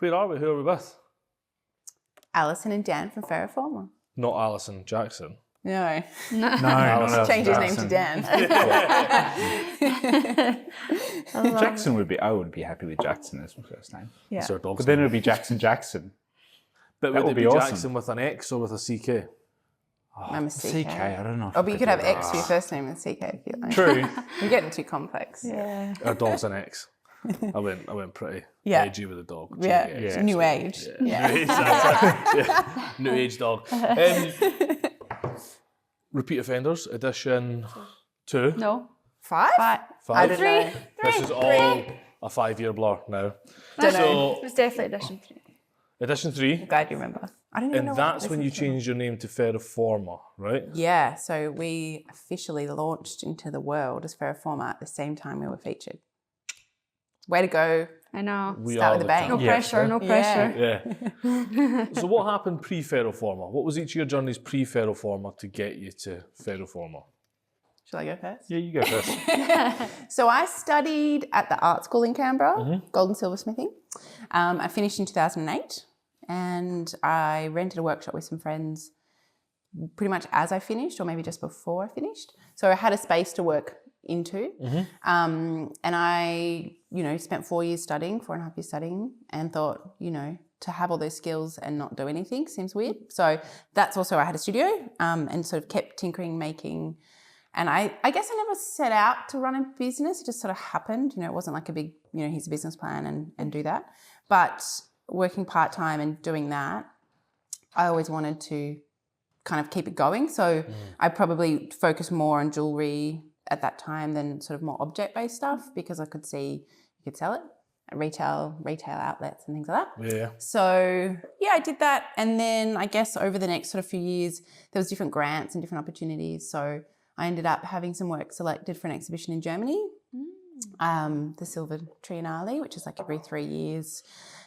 Where are we? Who are we with? Alison and Dan from Ferro Forma. Not Alison Jackson. No. Alison Change his name to Dan. Jackson would be. I would be happy with Jackson as my first name. Yeah. It's our dog's But then it name. would be Jackson. But that would it would be be awesome. Jackson with an X or with a CK? I'm a CK. CK. I don't know. If Oh, but you could have do X that. for your first name and CK if you like. True. You're getting too complex. Yeah. Our dog's an X. I went pretty Yeah. edgy with the dog. Yeah. GK. It's new age. Yeah. New age, yeah. New age dog. Repeat offenders, edition 2. No. 5? 5. 5. I don't know. This is all a 5-year blur now. Don't know. So, It was definitely edition 3. edition 3. I'm glad you remember. I don't even And know that's what when you this is. changed your name to Ferro Forma, right? Yeah, so we officially launched into the world as Ferro Forma at the same time we were featured. Way to go. I know. We Start are with a the bang. No champ. pressure, no pressure. Yeah. So what happened pre-Ferro Forma? What was each of your journeys pre-Ferro Forma to get you to Ferro Forma? Shall I go first? Yeah, you go first. So I studied at the art school in Canberra, gold and silversmithing. I finished in 2008 and I rented a workshop with some friends pretty much as I finished or maybe just before I finished. So I had a space to work into and I, spent 4 years studying, 4.5 years studying and thought, to have all those skills and not do anything seems weird. So that's also, I had a studio and sort of kept tinkering, making. And I guess I never set out to run a business. It just sort of happened. It wasn't like a big, here's a business plan and do that. But working part-time and doing that, I always wanted to kind of keep it going. So I probably focused more on jewellery at that time than sort of more object-based stuff because I could see you could sell it at retail outlets and things like that. Yeah. So yeah, I did that. And then I guess over the next sort of few years, there was different grants and different opportunities. So I ended up having some work selected for an exhibition in Germany, the Silver Triennale, which is like every 3 years,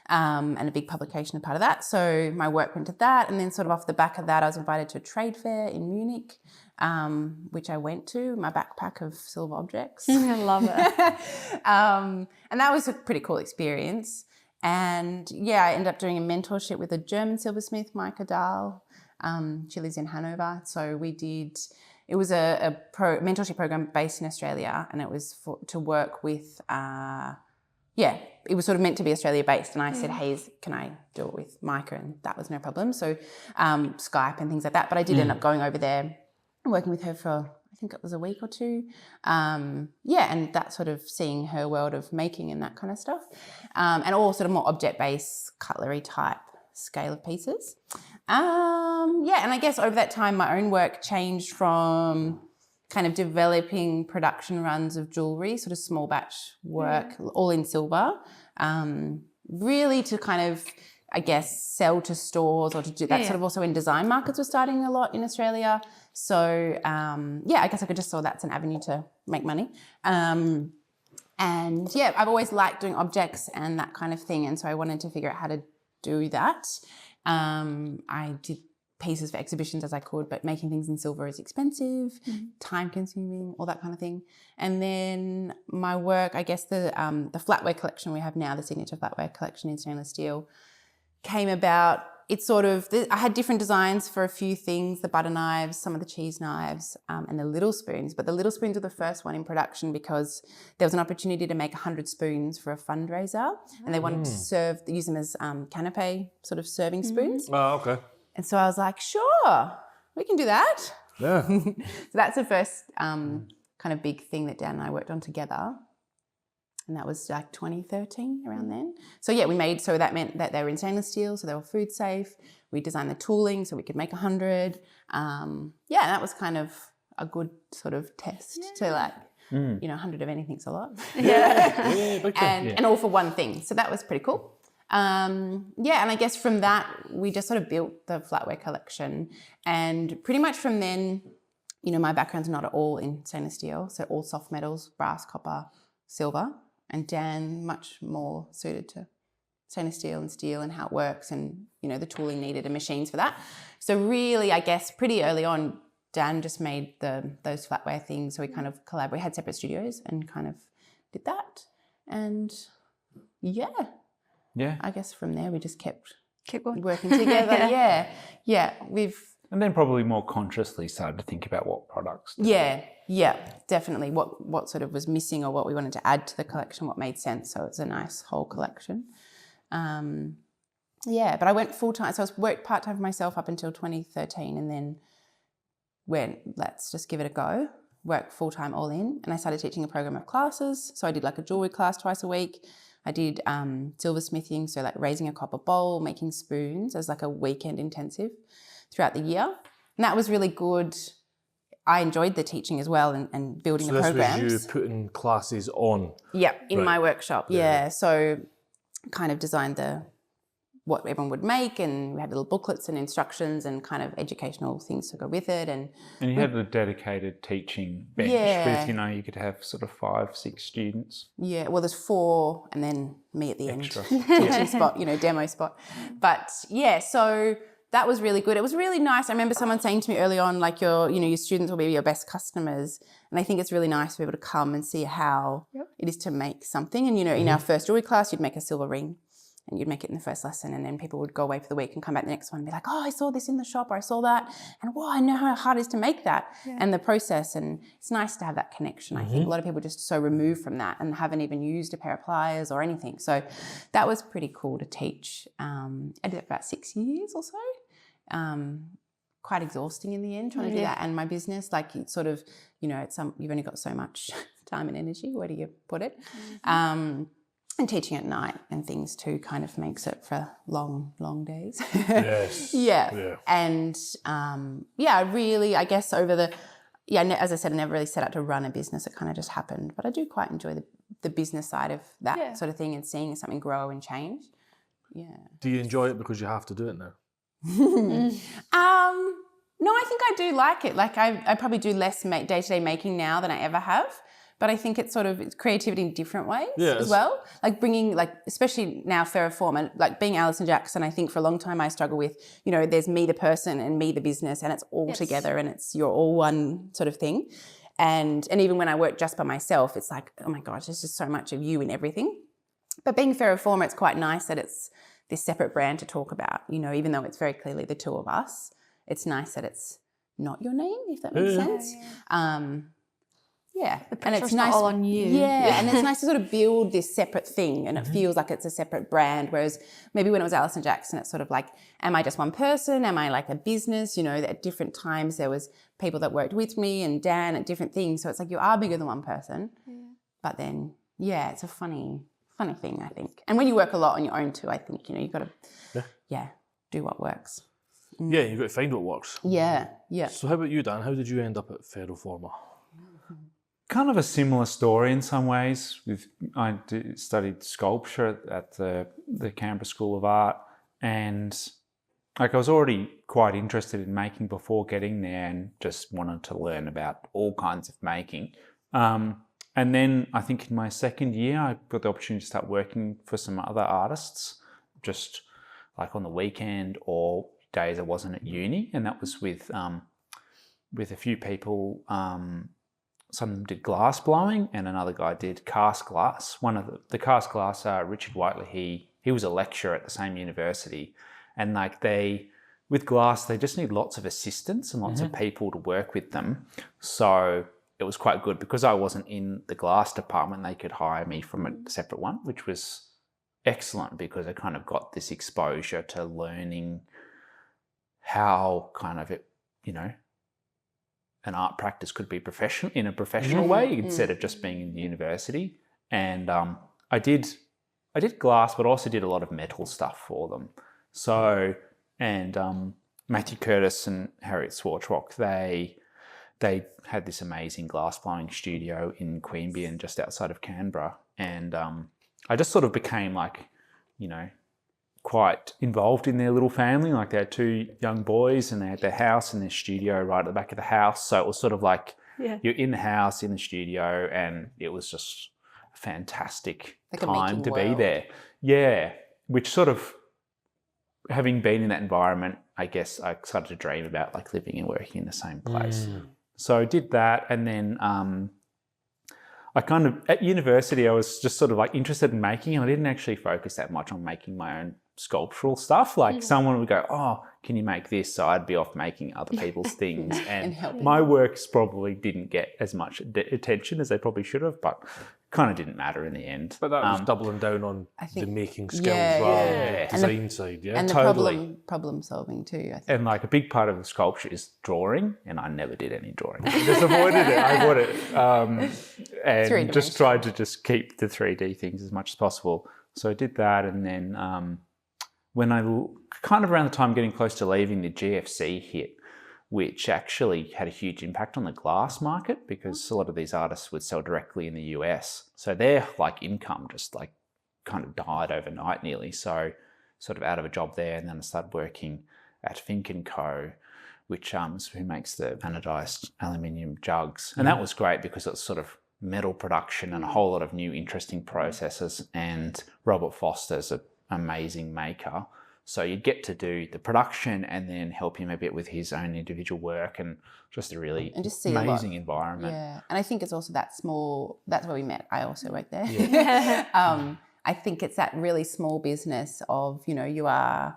and a big publication a part of that. So my work went to that. And then sort of off the back of that, I was invited to a trade fair in Munich, which I went to, my backpack of silver objects. I love it. And that was a pretty cool experience. And yeah, I ended up doing a mentorship with a German silversmith, Maike Dahl. She lives in Hanover. So it was a mentorship program based in Australia and it was to work with, it was sort of meant to be Australia based. And I said, hey, can I do it with Maike? And that was no problem. So Skype and things like that. But I did end up going over there and working with her for, I think it was a week or two. And that sort of seeing her world of making and that kind of stuff. And all sort of more object-based cutlery type scale of pieces. And I guess over that time, my own work changed from kind of developing production runs of jewellery, sort of small batch work, all in silver, really to kind of, I guess, sell to stores or to do that sort of also in design markets were starting a lot in Australia. So, I guess I just saw that's an avenue to make money. I've always liked doing objects and that kind of thing. And so I wanted to figure out how to do that. I did pieces for exhibitions as I could, but making things in silver is expensive, time consuming, all that kind of thing. And then my work, I guess the flatware collection we have now, the signature flatware collection in stainless steel, came about. It's sort of, I had different designs for a few things, the butter knives, some of the cheese knives, and the little spoons. But the little spoons were the first one in production because there was an opportunity to make 100 spoons for a fundraiser and they wanted to use them as canapé sort of serving spoons. Oh, okay. And so I was like, sure, we can do that. Yeah. So that's the first kind of big thing that Dan and I worked on together. And that was like 2013, around then. So yeah, so that meant that they were in stainless steel, so they were food safe. We designed the tooling so we could make 100. And that was kind of a good sort of test to like, 100 of anything's a lot. And all for one thing. So that was pretty cool. And I guess from that, we just sort of built the flatware collection. And pretty much from then, my background's not at all in stainless steel. So all soft metals, brass, copper, silver. And Dan much more suited to stainless steel and how it works and, the tooling needed and machines for that. So really, I guess pretty early on, Dan just made those flatware things. So we kind of collaborated. We had separate studios and kind of did that. And Yeah. I guess from there we just kept Keep going. working together. Yeah. And then probably more consciously started to think about what products. Yeah, definitely. What sort of was missing or what we wanted to add to the collection, what made sense. So it's a nice whole collection. But I went full time. So I worked part time for myself up until 2013, and then went, let's just give it a go. Work full time all in, and I started teaching a program of classes. So I did like a jewellery class twice a week. I did silversmithing, so like raising a copper bowl, making spoons as like a weekend intensive throughout the year, and that was really good. I enjoyed the teaching as well and building the programs. So this was you putting classes on? Yeah, in Right. my workshop. Yeah. So kind of designed what everyone would make, and we had little booklets and instructions and kind of educational things to go with it. And you had a dedicated teaching bench with, you could have sort of 5-6 students. Yeah, well, there's 4 and then me at the Extra. end, teaching spot, demo spot. But yeah, so that was really good. It was really nice. I remember someone saying to me early on, like your students will be your best customers. And I think it's really nice to be able to come and see how it is to make something. And, in our first jewellery class, you'd make a silver ring and you'd make it in the first lesson. And then people would go away for the week and come back the next one and be like, oh, I saw this in the shop, or I saw that. And wow, I know how hard it is to make that and the process. And it's nice to have that connection. I think a lot of people are just so removed from that and haven't even used a pair of pliers or anything. So that was pretty cool to teach. I did it for about 6 years or so. Quite exhausting in the end trying to do that, and my business, like it's sort of, you've only got so much time and energy. Where do you put it? And teaching at night and things too kind of makes it for long days. Yes. Yeah. And really, I guess as I said, I never really set out to run a business. It kind of just happened. But I do quite enjoy the business side of that sort of thing and seeing something grow and change. Yeah. Do you enjoy it because you have to do it now? No, I think I do like it. Like I probably do less day-to-day making now than I ever have. But I think it's creativity in different ways as well. Like bringing, especially now Ferro Forma, like being Alison Jackson, I think for a long time I struggle with, there's me the person and me the business, and it's all together and you're all one sort of thing. And even when I work just by myself, it's like, oh my gosh, there's just so much of you in everything. But being Ferro Forma, it's quite nice that it's this separate brand to talk about, even though it's very clearly the two of us. It's nice that it's not your name, if that makes sense. The and it's not nice all on you. Yeah, and it's nice to sort of build this separate thing, and it feels like it's a separate brand. Whereas maybe when it was Alison Jackson, it's sort of like, am I just one person? Am I like a business? At different times there was people that worked with me and Dan at different things. So it's like you are bigger than one person. Yeah. But then, it's a funny thing, I think. And when you work a lot on your own too, I think, you've got to, do what works. Yeah, you've got to find what works. Yeah. So how about you, Dan? How did you end up at Ferro Forma? Kind of a similar story in some ways. I studied sculpture at the Canberra School of Art, and I was already quite interested in making before getting there, and just wanted to learn about all kinds of making. And then I think in my second year, I got the opportunity to start working for some other artists, just like on the weekend or days I wasn't at uni, and that was with a few people. Some of them did glass blowing, and another guy did cast glass. One of the cast glass, Richard Whiteley, he was a lecturer at the same university, and with glass, they just need lots of assistants and lots of people to work with them. So it was quite good because I wasn't in the glass department. They could hire me from a separate one, which was excellent because I kind of got this exposure to learning how kind of it, an art practice could be in a professional way instead of just being in the university. And I did glass, but also did a lot of metal stuff for them. So, and Matthew Curtis and Harriet Swartrock, they had this amazing glass blowing studio in Queanbeyan, just outside of Canberra. And I just sort of became quite involved in their little family. Like they had 2 young boys, and they had their house and their studio right at the back of the house. So it was sort of like you're in the house, in the studio, and it was just a fantastic time to be there. Yeah, which sort of, having been in that environment, I guess I started to dream about living and working in the same place. So I did that, and then I kind of, at university, I was just sort of like interested in making, and I didn't actually focus that much on making my own sculptural stuff. Like someone would go, oh, can you make this? So I'd be off making other people's things. And my works probably didn't get as much attention as they probably should have, but kind of didn't matter in the end. But that was doubling down on the making skills rather than the design side. Yeah, and the problem solving too, I think. And like a big part of the sculpture is drawing, and I never did any drawing. I just avoided it. I avoided it. And just tried to just keep the 3D things as much as possible. So I did that, and then when I kind of around the time getting close to leaving, the GFC hit, which actually had a huge impact on the glass market because a lot of these artists would sell directly in the US. So their like income just like kind of died overnight nearly. So sort of out of a job there, and then I started working at Fink & Co, which who makes the anodized aluminium jugs. And that was great because it was sort of metal production and a whole lot of new interesting processes, and Robert Foster's an amazing maker. So you'd get to do the production and then help him a bit with his own individual work, and just a really amazing environment. Yeah, and I think it's also that small, that's where we met. I also worked there. Yeah. I think it's that really small business of, you know,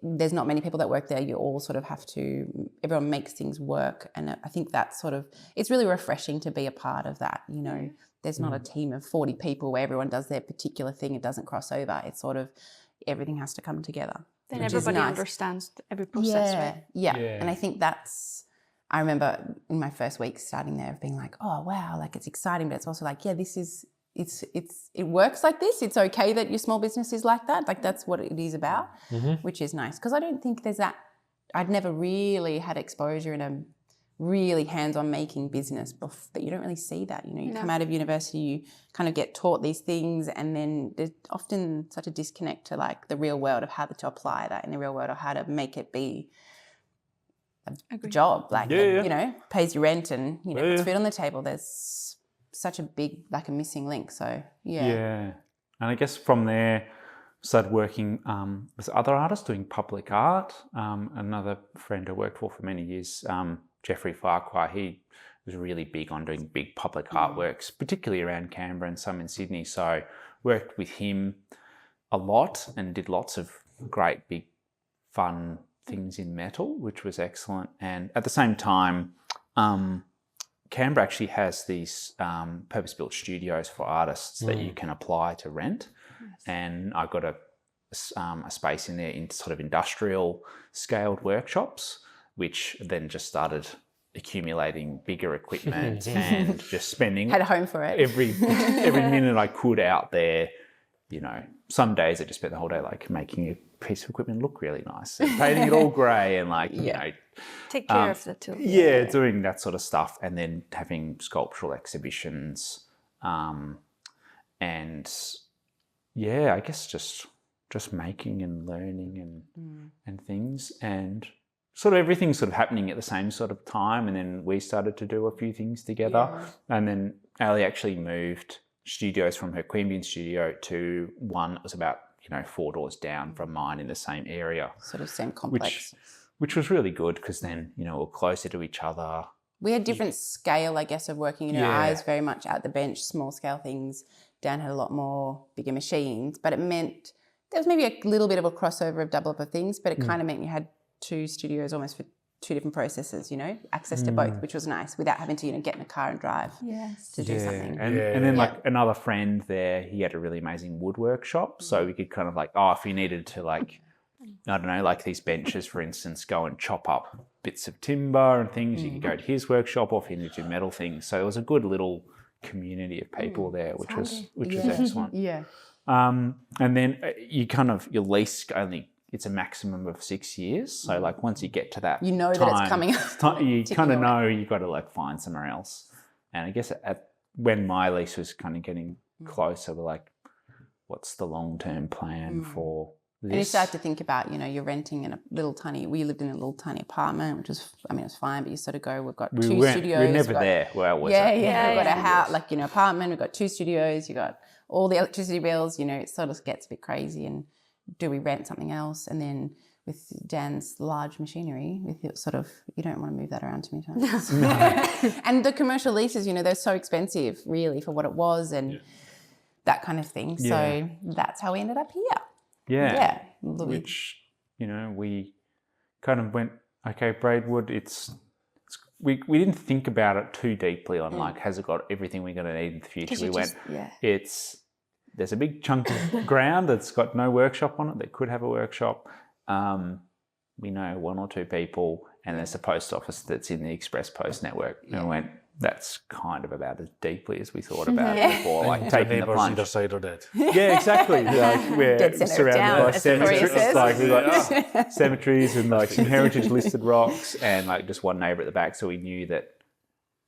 there's not many people that work there. You all sort of have to, everyone makes things work. And I think that's sort of, it's really refreshing to be a part of that, you know. There's not a team of 40 people where everyone does their particular thing. It doesn't cross over. It's sort of, everything has to come together. Then everybody understands every process, right? Yeah. And I think I remember in my first week starting there of being like, oh, wow, like it's exciting, but it's also like, yeah, it works like this. It's okay that your small business is like that. Like that's what it is about, which is nice. Because I don't think there's that, I'd never really had exposure in a really hands-on making business before, that you don't really see that. You know, you come out of university, you kind of get taught these things, and then there's often such a disconnect to like the real world of how to apply that in the real world, or how to make it be a job, like you know, pays your rent and you know puts food on the table. There's such a big, like a missing link. So and I guess from there started working with other artists doing public art. Another friend I worked for many years, Jeffrey Farquhar, he was really big on doing big public artworks, particularly around Canberra and some in Sydney. So worked with him a lot and did lots of great big fun things in metal, which was excellent. And at the same time, Canberra actually has these purpose-built studios for artists that you can apply to rent. And I got a space in there in sort of industrial scaled workshops, which then just started accumulating bigger equipment and just spending had a home for it every minute I could out there. You know, some days I just spent the whole day like making a piece of equipment look really nice and painting it all grey and like you know, take care of that too. Doing that sort of stuff, and then having sculptural exhibitions, and I guess just making and learning and things, and sort of everything sort of happening at the same sort of time. And then we started to do a few things together. And then Ali actually moved studios from her Queanbeyan studio to one that was about, 4 doors down from mine in the same area. Sort of same complex. Which was really good because then, we're closer to each other. We had different scale, I guess, of working. I was very much at the bench, small scale things. Dan had a lot more bigger machines, but it meant there was maybe a little bit of a crossover of double up of things, but it kind of meant you had 2 studios almost for 2 different processes, access to both, which was nice without having to, get in a car and drive to do something. And then like another friend there, he had a really amazing wood workshop. So we could kind of like, if you needed to like, I don't know, like these benches, for instance, go and chop up bits of timber and things, you could go to his workshop, or if you needed to do metal things. So it was a good little community of people there, which was excellent. And then your lease only, it's a maximum of 6 years. So like once you get to that, that it's coming up. You kind of know you've got to like find somewhere else. And I guess when my lease was kind of getting closer, we're like, what's the long-term plan for this? And you start to think about, you're renting in we lived in a little tiny apartment, which was, it was fine, but you sort of go, we've got 2 studios. We're never there where I was. We've got a house, apartment, we've got 2 studios, you got all the electricity bills, it sort of gets a bit crazy. And do we rent something else? And then with Dan's large machinery, with it sort of, you don't want to move that around too many times. And the commercial leases, you know, they're so expensive really for what it was and that kind of thing. Yeah. So that's how we ended up here. Yeah. Yeah. Which, you know, we kind of went, okay, Braidwood, we didn't think about it too deeply on like, has it got everything we're going to need in the future? We went, there's a big chunk of ground that's got no workshop on it that could have a workshop. We know one or two people, and there's a post office that's in the Express Post network. And we went, that's kind of about as deeply as we thought about it before, like taking the plunge. Either side are dead. Yeah, exactly. Like we're surrounded by cemeteries. Like we've got cemeteries and like some heritage listed rocks, and like just one neighbour at the back. So we knew that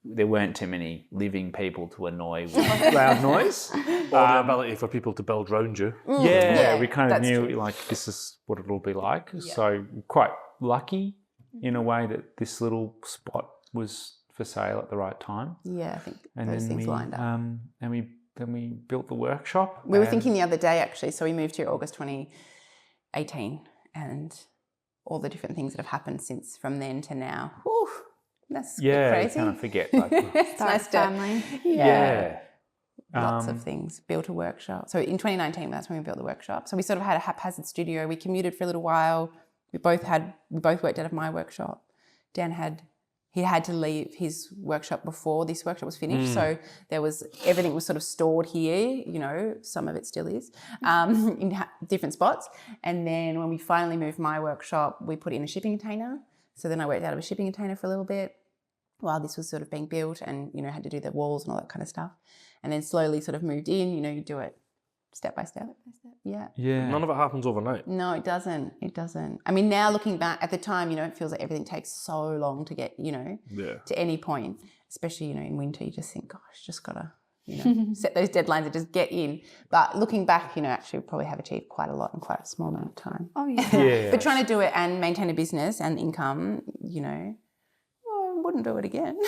there weren't too many living people to annoy with loud noise. Or the ability for people to build around you. We kind of knew like this is what it'll be like. So quite lucky in a way that this little spot was for sale at the right time. Yeah, I think those things lined up. And then we built the workshop. We were thinking the other day actually, so we moved here August 2018, and all the different things that have happened since from then to now. Whew, that's crazy. You kind of forget. Like, it's nice family. Lots of things. Built a workshop. So in 2019, that's when we built the workshop. So we sort of had a haphazard studio. We commuted for a little while. We both worked out of my workshop. Dan had to leave his workshop before this workshop was finished. So everything was sort of stored here, you know, some of it still is, in different spots. And then when we finally moved my workshop, we put it in a shipping container. So then I worked out of a shipping container for a little bit while this was sort of being built, and, you know, had to do the walls and all that kind of stuff. And then slowly sort of moved in, you know, you do it step by step. Yeah. None of it happens overnight. No, it doesn't. It doesn't. I mean, now looking back at the time, you know, it feels like everything takes so long to get, you know, to any point, especially, you know, in winter, you just think, gosh, just got to, you know, set those deadlines and just get in. But looking back, you know, actually we probably have achieved quite a lot in quite a small amount of time. Oh, yeah. But trying to do it and maintain a business and income, you know, I wouldn't do it again.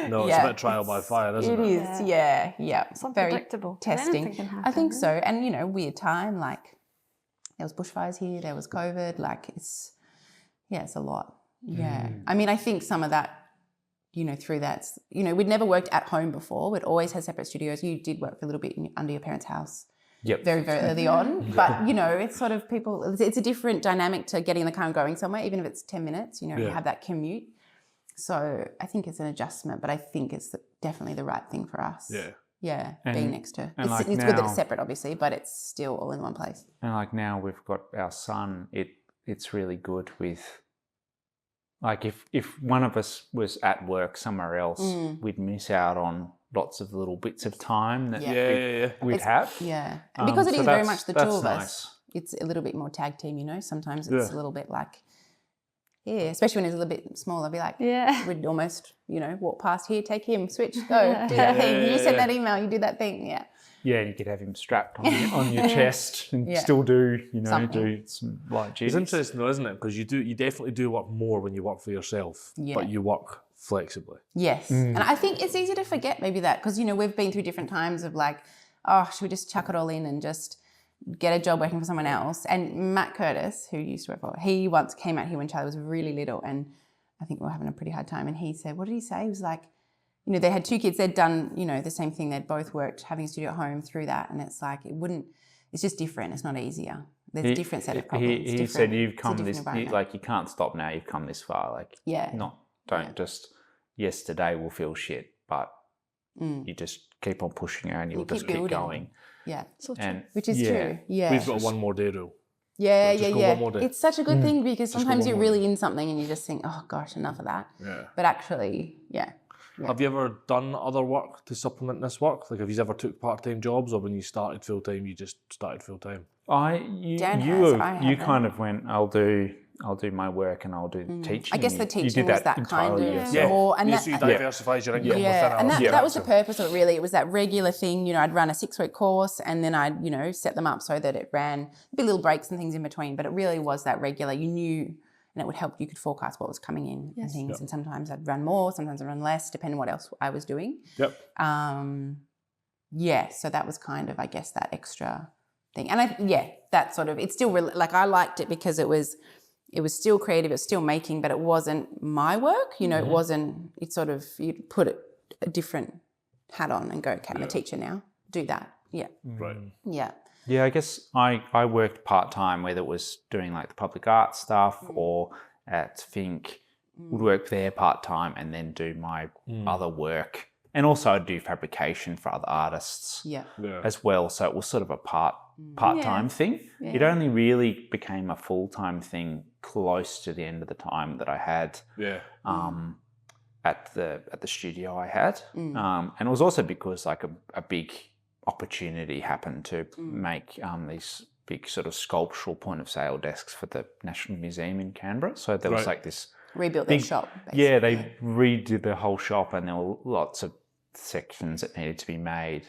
No, it's a bit trial by fire, isn't it? It is, yeah. It's unpredictable. Very testing. Anything can happen, I think so. And, you know, weird time, like there was bushfires here, there was COVID, like it's a lot. Yeah. I mean, I think some of that, you know, through that, you know, we'd never worked at home before. We'd always had separate studios. You did work for a little bit under your parents' house. Very, very early on. But, you know, it's sort of it's a different dynamic to getting in the car and going somewhere, even if it's 10 minutes, you know, you have that commute. So I think it's an adjustment, but I think it's definitely the right thing for us. Yeah, being next to. It's good that it's separate, obviously, but it's still all in one place. And like now we've got our son, it's really good with, like if one of us was at work somewhere else, we'd miss out on lots of little bits of time that we'd have. Yeah, and because it is very much the two of nice. us, it's a little bit more tag team, you know. Sometimes it's a little bit like, especially when it's a little bit smaller, I'd be like, we'd almost, you know, walk past here, take him, switch, go, do that thing. You send that email, you do that thing, Yeah, and you could have him strapped on your chest and still do, you know, do some light duties. It's interesting though, isn't it? Because you definitely do work more when you work for yourself, but you work flexibly. Yes. And I think it's easy to forget maybe that, because, you know, we've been through different times of like, oh, should we just chuck it all in and just get a job working for someone else? And Matt Curtis, who used to work for, he once came out here when Charlie was really little, and I think we were having a pretty hard time, and he said, what did he say? He was like, you know, they had two kids, they'd done, you know, the same thing, they'd both worked having a studio at home through that, and it's like, it's just different, it's not easier. There's a different set of problems. He said, you've come this, like you can't stop now, you've come this far, like don't just, yesterday will feel shit, but you just keep on pushing and you'll just keep going. Yeah, and, which is true. Yeah, we've got a one more day rule. Yeah. It's such a good thing, because sometimes you're really in something and you just think, oh gosh, enough of that. Yeah. But actually, Have you ever done other work to supplement this work? Like, have you ever took part-time jobs, or when you started full-time, you just started full-time? You kind of went, I'll do my work and I'll do teaching. I guess the teaching was that kind of more, and so you diversified your income within and that was the purpose of it, really. It was that regular thing, you know, I'd run a 6-week course and then I'd, you know, set them up so that it ran, there'd be little breaks and things in between, but it really was that regular, you knew, and it would help, you could forecast what was coming in and things, and sometimes I'd run more, sometimes I'd run less, depending on what else I was doing. So that was kind of, I guess, that extra thing. And that sort of, it's still like I liked it because it was still creative, it was still making, but it wasn't my work, you know, it wasn't, it's sort of, you'd put a different hat on and go, okay, I'm a teacher now, do that. Yeah. Right. Yeah. Yeah, I guess I worked part-time, whether it was doing like the public art stuff or at Think, would work there part-time and then do my other work. And also I'd do fabrication for other artists as well. So it was sort of a part-time thing. Yeah. It only really became a full-time thing close to the end of the time that I had at the studio I had. And it was also because like a big opportunity happened to make these big sort of sculptural point of sale desks for the National Museum in Canberra. So there was like this rebuilt their shop. Basically. Yeah, they redid the whole shop and there were lots of sections that needed to be made.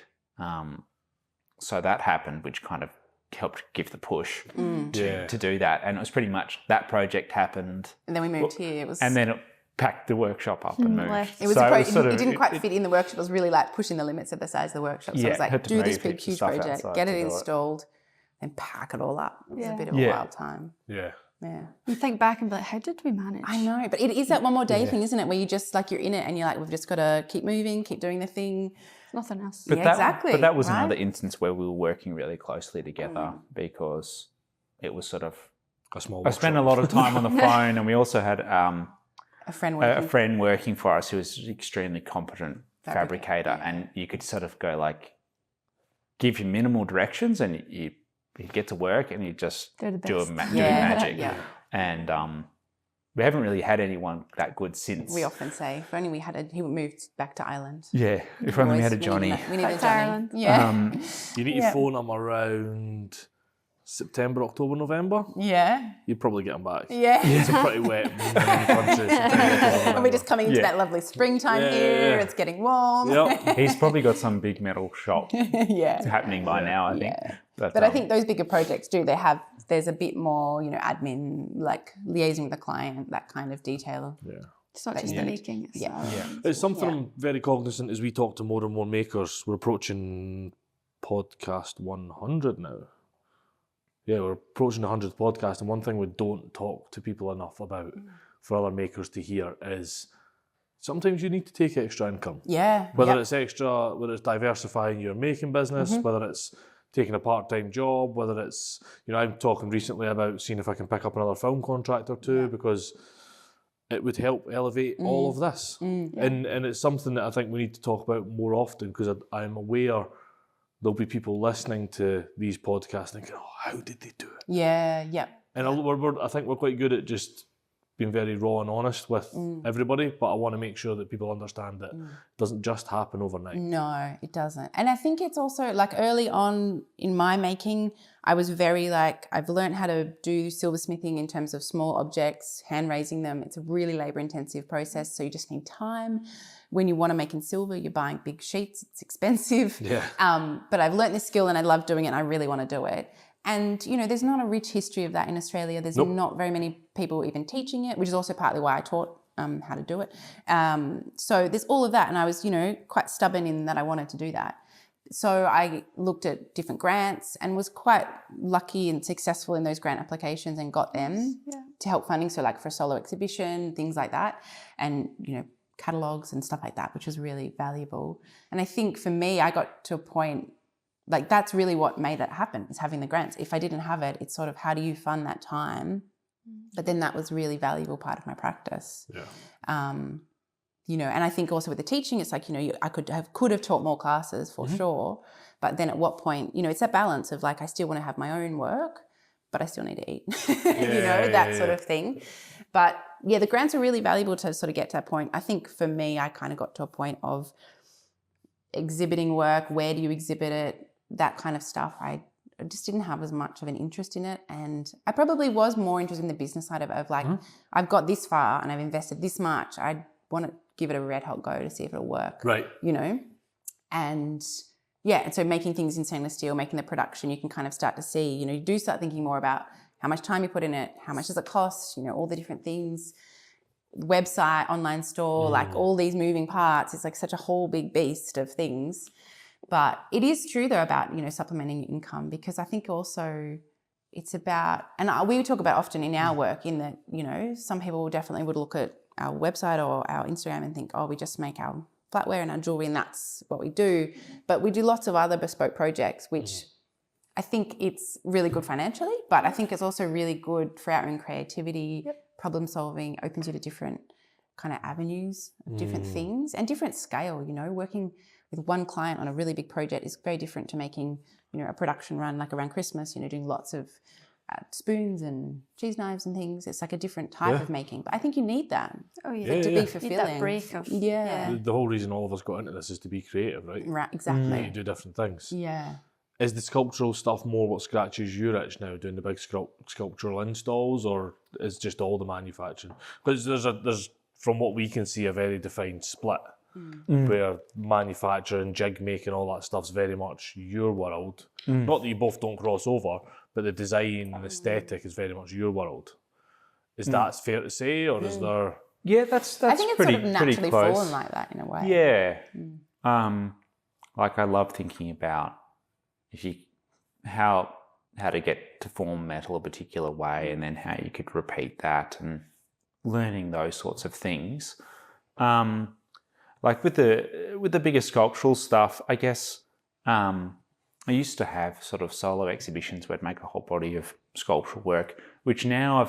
So that happened, which kind of helped give the push to do that. And it was pretty much that project happened. And then we moved here. And then it packed the workshop up and moved. It was it didn't quite fit in the workshop. It was really like pushing the limits of the size of the workshop. So it was like, do this big, huge project, get it installed, and pack it all up. It was a bit of a wild time. Yeah. Yeah. You think back and be like, how did we manage? I know, but it is that one more day thing, isn't it? Where you just like, you're in it and you're like, we've just got to keep moving, keep doing the thing. Nothing else. But exactly. But that was another instance where we were working really closely together because it was sort of a small. I spent a lot of time on the phone, and we also had a friend working for us who was an extremely competent fabricator, and you could sort of go like, give him minimal directions, and you get to work, and you just do magic. And we haven't really had anyone that good since. We often say, if only we had he moved back to Ireland. Yeah, if only we had a Johnny. We need a Johnny. Yeah. You need to phone him around September, October, November. Yeah. You'd probably get him back. Yeah. It's a pretty wet country. And we're just coming into that lovely springtime here. It's getting warm. Yep. He's probably got some big metal shop happening by now, I think. But I think those bigger projects there's a bit more, admin, like liaising with the client, that kind of detail. Yeah. It's not just the making. It's something I'm very cognizant as we talk to more and more makers. We're approaching podcast 100 now. Yeah, we're approaching the 100th podcast, and one thing we don't talk to people enough about for other makers to hear is sometimes you need to take extra income. Yeah. Whether it's diversifying your making business, whether it's taking a part-time job, whether it's, I'm talking recently about seeing if I can pick up another film contract or two because it would help elevate all of this. And it's something that I think we need to talk about more often because I'm aware there'll be people listening to these podcasts thinking, oh, how did they do it? Yeah, yeah. And I think we're quite good at just being very raw and honest with everybody, but I want to make sure that people understand that it doesn't just happen overnight. No, it doesn't. And I think it's also like early on in my making, I was very like, I've learned how to do silversmithing in terms of small objects, hand raising them. It's a really labor intensive process. So you just need time. When you want to make in silver, you're buying big sheets. It's expensive. Yeah. But I've learned this skill and I love doing it and I really want to do it. And, there's not a rich history of that in Australia. There's not very many people even teaching it, which is also partly why I taught how to do it. So there's all of that. And I was, quite stubborn in that I wanted to do that. So I looked at different grants and was quite lucky and successful in those grant applications and got them to help funding. So like for a solo exhibition, things like that. And, catalogues and stuff like that, which was really valuable. And I think for me, I got to a point, like that's really what made it happen, is having the grants. If I didn't have it, it's sort of how do you fund that time? But then that was a really valuable part of my practice. Yeah. And I think also with the teaching, it's like, I could have taught more classes for sure. But then at what point, it's that balance of like, I still want to have my own work, but I still need to eat, that sort of thing. But yeah, the grants are really valuable to sort of get to that point. I think for me, I kind of got to a point of exhibiting work. Where do you exhibit it? That kind of stuff. I just didn't have as much of an interest in it. And I probably was more interested in the business side of it, of like, I've got this far and I've invested this much. I want to give it a red hot go to see if it'll work. Right. And yeah, and so making things in stainless steel, making the production, you can kind of start to see, you do start thinking more about how much time you put in it, how much does it cost, all the different things, website, online store, like all these moving parts. It's like such a whole big beast of things. But it is true though about, supplementing your income, because I think also it's about, and we talk about often in our work in that, you know, some people definitely would look at our website or our Instagram and think, oh, we just make our flatware and our jewellery and that's what we do. But we do lots of other bespoke projects, which I think it's really good financially, but I think it's also really good for our own creativity, problem solving, opens you to different kind of avenues of different things and different scale, you know, working with one client on a really big project is very different to making, you know, a production run like around Christmas, you know, doing lots of spoons and cheese knives and things. It's like a different type of making, but I think you need that Oh, yeah. to be fulfilling. Need that break of, The whole reason all of us got into this is to be creative, right? Right, exactly. You do different things. Yeah. Is the sculptural stuff more what scratches your itch now, doing the big sculptural installs, or is just all the manufacturing? Because there's from what we can see a very defined split where manufacturing, jig making, all that stuff's very much your world. Not that you both don't cross over, but the design and aesthetic is very much your world. Is that fair to say, or is there? Yeah, that's I think it's pretty, sort of naturally pretty close. fallen like that in a way. Yeah. Like I love thinking about how to get to form metal a particular way, and then how you could repeat that, and learning those sorts of things. Like with the bigger sculptural stuff, I guess I used to have sort of solo exhibitions where I'd make a whole body of sculptural work, which now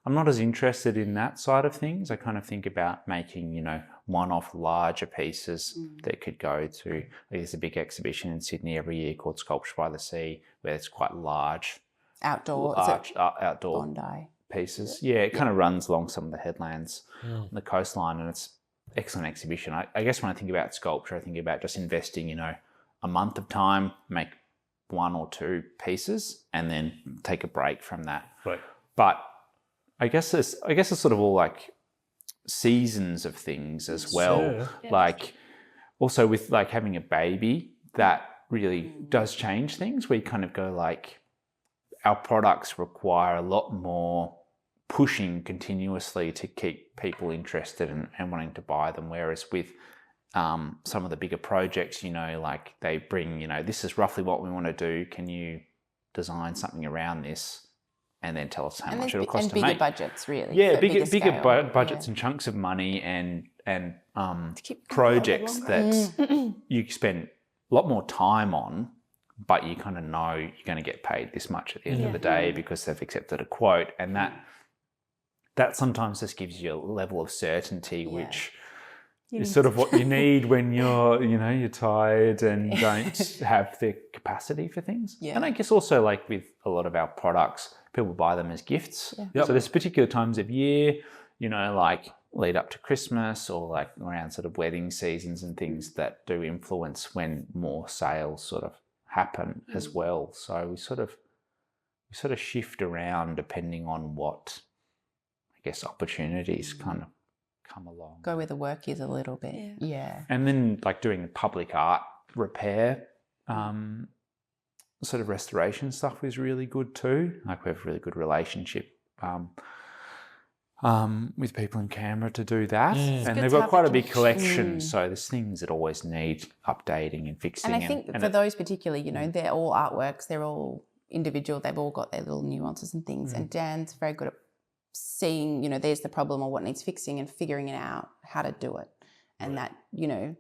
I'm not as interested in that side of things. I kind of think about making, you know, one-off larger pieces that could go to, there's a big exhibition in Sydney every year called Sculpture by the Sea, where it's quite large Outdoor Bondi pieces. Yeah, it kind of runs along some of the headlands on the coastline, and it's excellent exhibition. I guess when I think about sculpture, I think about just investing, you know, a month of time, make one or two pieces, and then take a break from that. Right. But I guess it's sort of all like seasons of things as well. Sure. Like also with like having a baby, that really does change things, where you kind of go like, our products require a lot more pushing continuously to keep people interested and wanting to buy them. Whereas with some of the bigger projects, you know, like they bring, you know, this is roughly what we want to do. Can you design something around this? And then tell us how much it'll cost to make. And bigger budgets, really. Yeah, bigger budgets and chunks of money and projects that you spend a lot more time on, but you kind of know you're going to get paid this much at the end of the day because they've accepted a quote. And that sometimes just gives you a level of certainty, which is sort of what you need when you're tired and don't have the capacity for things. Yeah. And I guess also like with a lot of our products, people buy them as gifts. Yeah. Yep. So there's particular times of year, you know, like lead up to Christmas or like around sort of wedding seasons and things that do influence when more sales sort of happen as well. So we sort of shift around depending on what, I guess, opportunities kind of come along. Go where the work is a little bit. Yeah. And then like doing public art repair, sort of restoration stuff is really good too. Like we have a really good relationship with people in Canberra to do that. And they've got quite a big collection. So there's things that always need updating and fixing. And I think for those particularly, you know, they're all artworks, they're all individual, they've all got their little nuances and things. And Dan's very good at seeing, you know, there's the problem or what needs fixing and figuring it out, how to do it. And that, you know,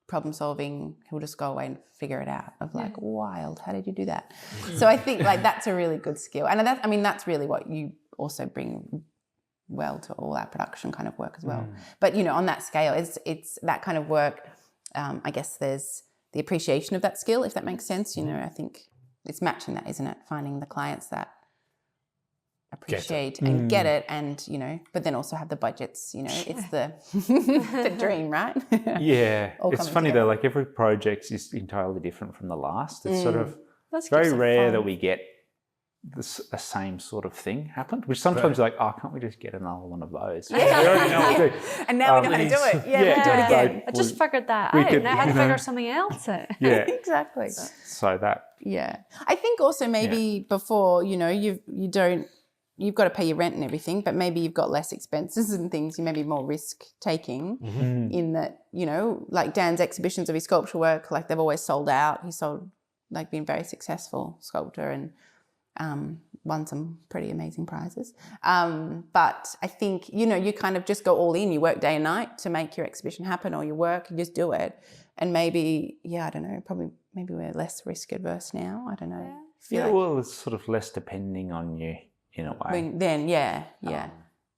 problem solving, he'll just go away and figure it out of like, wild, how did you do that? So I think like that's a really good skill. And that's really what you also bring well to all our production kind of work as well. But, you know, on that scale, it's that kind of work, I guess there's the appreciation of that skill, if that makes sense. You know, I think it's matching that, isn't it? Finding the clients that appreciate and get it, and you know, but then also have the budgets, you know, it's the the dream, right? It's funny though, like every project is entirely different from the last. It's sort of very rare that we get the same sort of thing happened, which sometimes like, oh, can't we just get another one of those? We already know what to do. And now we know how to do it. Do it again. I just figured that out. Now I have to figure something else out. Exactly. So that. Yeah. I think also maybe before, you know, you've got to pay your rent and everything, but maybe you've got less expenses and things. You may be more risk taking in that, you know, like Dan's exhibitions of his sculpture work, like they've always sold out. He's been very successful sculptor, and won some pretty amazing prizes. But I think, you kind of just go all in. You work day and night to make your exhibition happen, or you just do it. And maybe, I don't know, maybe we're less risk adverse now. I don't know. Yeah, well, it's sort of less depending on you in a way.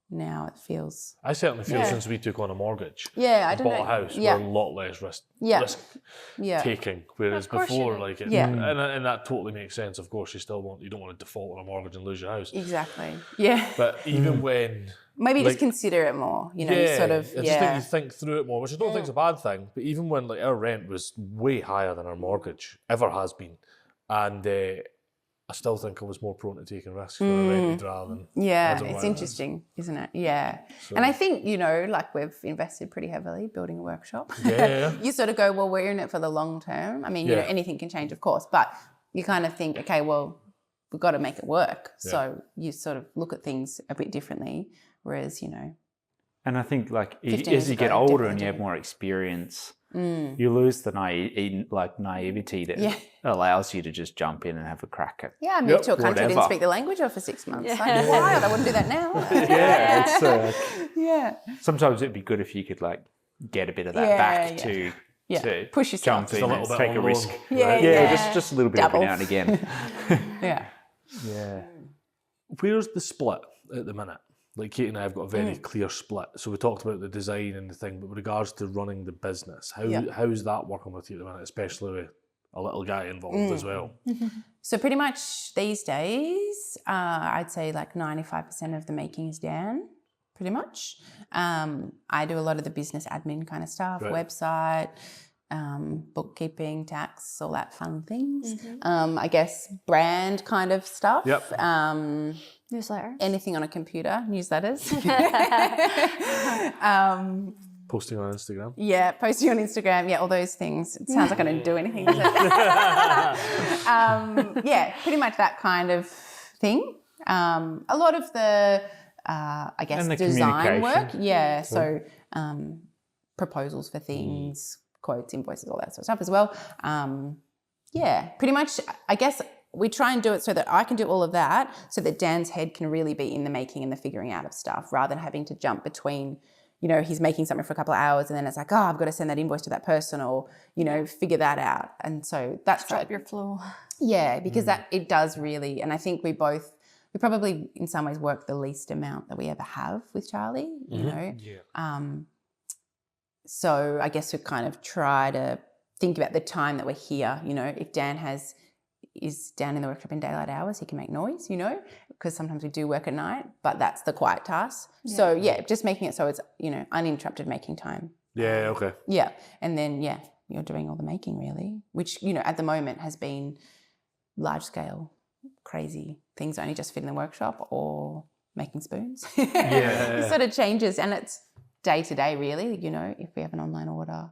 Now it feels... I certainly feel since we took on a mortgage, I don't know. bought a house, we're a lot less risk taking. Whereas before, and that totally makes sense. Of course, you don't want to default on a mortgage and lose your house. Exactly. Yeah. But even when... Maybe just consider it more, you sort of... I just think you think through it more, which I don't think is a bad thing. But even when our rent was way higher than our mortgage, ever has been, and... I still think I was more prone to taking risks when I rented rather than... Yeah, it's interesting, isn't it? Yeah. So, and I think, we've invested pretty heavily building a workshop. Yeah. You sort of go, well, we're in it for the long term. I mean, anything can change, of course, but you kind of think, okay, well, we've got to make it work. Yeah. So you sort of look at things a bit differently, whereas, And I think, as you get older and you have more experience... You lose the naivety that allows you to just jump in and have a crack at I moved to a country I didn't speak the language of for 6 months. Yeah. Wild. I wouldn't do that now. It's sometimes it'd be good if you could get a bit of that back to push yourself, jump in and take a risk. Just a little bit Double. every now and again. Yeah. Where's the split at the minute? Kate and I have got a very clear split. So we talked about the design and the thing, but with regards to running the business, how's that working with you at the minute, especially with a little guy involved as well? So pretty much these days, I'd say 95% of the making is Dan, pretty much. I do a lot of the business admin kind of stuff, website, bookkeeping, tax, all that fun things. I guess brand kind of stuff. Newsletters. Anything on a computer, newsletters. Posting on Instagram. Yeah, posting on Instagram. Yeah, all those things. It sounds like I don't do anything. Does it? Pretty much that kind of thing. A lot of the, design work. Yeah, so proposals for things, quotes, invoices, all that sort of stuff as well. Pretty much, I guess, we try and do it so that I can do all of that so that Dan's head can really be in the making and the figuring out of stuff rather than having to jump between, he's making something for a couple of hours and then it's I've got to send that invoice to that person or, figure that out. And so that's... Strip your flow. Yeah, because that it does really, and I think we probably in some ways work the least amount that we ever have with Charlie, So I guess we kind of try to think about the time that we're here, if Dan is down in the workshop in daylight hours, he can make noise, because sometimes we do work at night, but that's the quiet task. Yeah. So just making it so it's, uninterrupted making time. Yeah, okay. Yeah. And then, you're doing all the making really, which, at the moment has been large scale, crazy things only just fit in the workshop or making spoons. It sort of changes and it's day to day really, if we have an online order.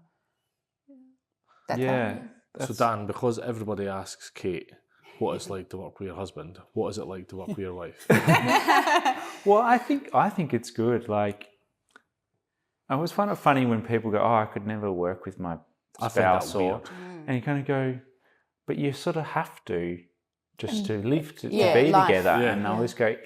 That's So Dan, because everybody asks Kate what it's like to work with your husband, what is it like to work with your wife? Well, I think it's good. I always find it funny when people go, "Oh, I could never work with my spouse," and you kind of go, "But you sort of have to, just to live to be together." And I always go,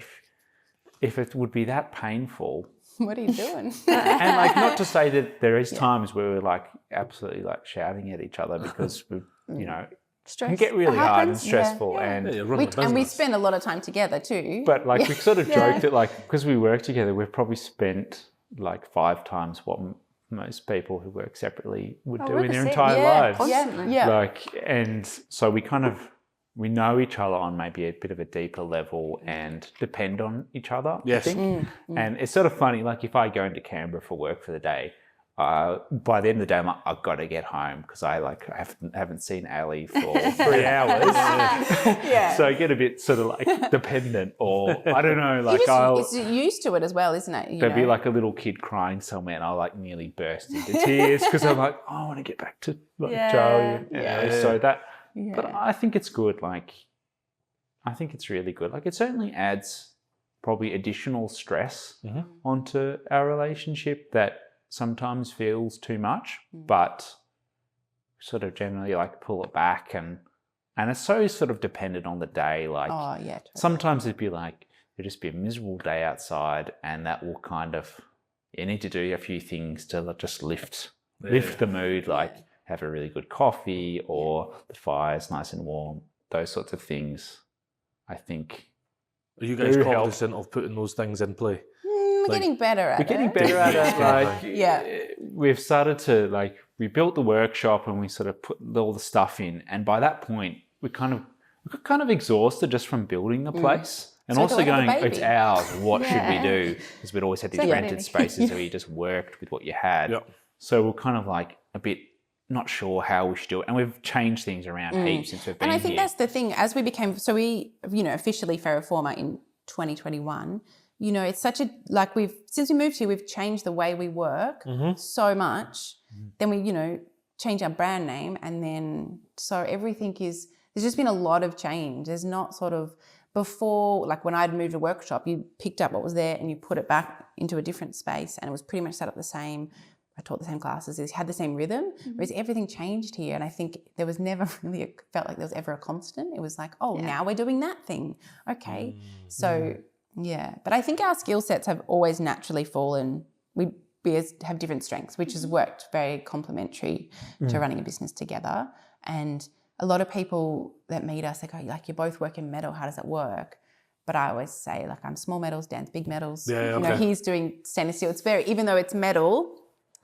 "If it would be that painful." What are you doing? And not to say that there is times where we're absolutely shouting at each other because we, Stress. can get really hard and stressful, and we spend a lot of time together too. But we sort of joked that because we work together, we've probably spent 5 times what most people who work separately would do in their entire lives. And so we know each other on maybe a bit of a deeper level and depend on each other, I think. And it's sort of funny, if I go into Canberra for work for the day, by the end of the day, I'm like, I've got to get home because I haven't seen Ali for 3 hours. So I get a bit sort of dependent, or I don't know, it's used to it as well, isn't it? There'll be a little kid crying somewhere, and I'll nearly burst into tears because I'm I want to get back to Charlie. So that. Yeah. But I think it's good. I think it's really good. It certainly adds probably additional stress onto our relationship that sometimes feels too much, but sort of generally pull it back and And it's so sort of dependent on the day. Like Oh, yeah. Totally. sometimes it'd be like, it'd just be a miserable day outside, and that will kind of, you need to do a few things to just lift the mood, like have a really good coffee, or the fire's nice and warm, those sorts of things, I think. Are you guys cognizant of putting those things in play? We're getting better at it. We're getting better at it. Like, Yeah. we've started to, like, we built the workshop and we sort of put all the stuff in. And by that point, we got kind of exhausted just from building the place. And So also do I have a going, baby? it's ours, what should we do? Because we'd always had these Like a rented baby. spaces where you just worked with what you had. Yep. So we're kind of like a bit not sure how we should do it. And we've changed things around heaps since we've been And here. I think that's the thing. As we became, so we, officially Ferro Forma in 2021. It's such a, like, since we moved here, we've changed the way we work so much. Then we, change our brand name, and then so everything there's just been a lot of change. There's not sort of, before, like when I'd moved a workshop, you picked up what was there and you put it back into a different space, and it was pretty much set up the same. I taught the same classes, it had the same rhythm, whereas everything changed here. And I think there was never really, felt like there was ever a constant. It was like, now we're doing that thing. Okay. So, yeah. But I think our skill sets have always naturally fallen. We have different strengths, which has worked very complementary to running a business together. And a lot of people that meet us, they go, like, you both work in metal, how does that work? But I always say, like, I'm small metals, Dan's big metals. Yeah, okay. He's doing stainless steel. It's very, even though it's metal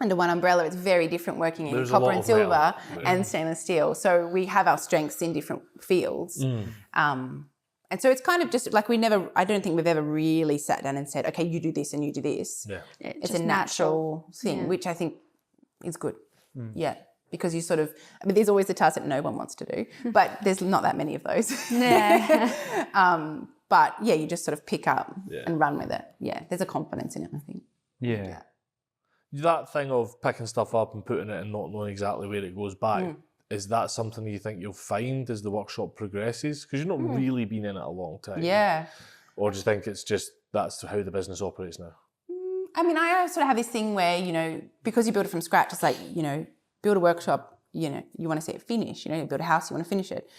under one umbrella, it's very different working in There's a copper lot and of metal. silver and stainless steel. So we have our strengths in different fields. And so it's kind of just like I don't think we've ever really sat down and said, okay, you do this and you do this. Yeah. It's just a natural thing, which I think is good. Yeah. Because you sort of, there's always the task that no one wants to do, but there's not that many of those. Yeah. But yeah, you just sort of pick up and run with it. Yeah. There's a confidence in it, I think. Yeah. That thing of picking stuff up and putting it and not knowing exactly where it goes back, is that something you think you'll find as the workshop progresses? Because you've not really been in it a long time. Yeah. Or do you think it's just that's how the business operates now? I sort of have this thing where, because you build it from scratch, it's like, build a workshop, you want to see it finished. You build a house, you want to finish it.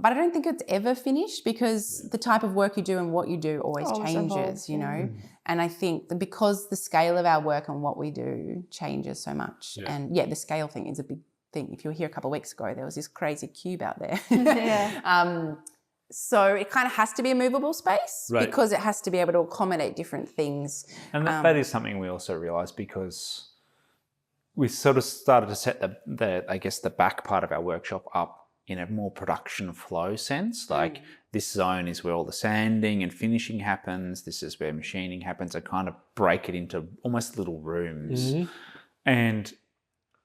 But I don't think it's ever finished, because the type of work you do and what you do always changes, evolves, And I think that because the scale of our work and what we do changes so much. Yeah. And the scale thing is a big thing. If you were here a couple of weeks ago, there was this crazy cube out there. Yeah. So it kind of has to be a movable space, Right. because it has to be able to accommodate different things. And that is something we also realised, because we sort of started to set the back part of our workshop up in a more production flow sense. Like this zone is where all the sanding and finishing happens. This is where machining happens. I kind of break it into almost little rooms. And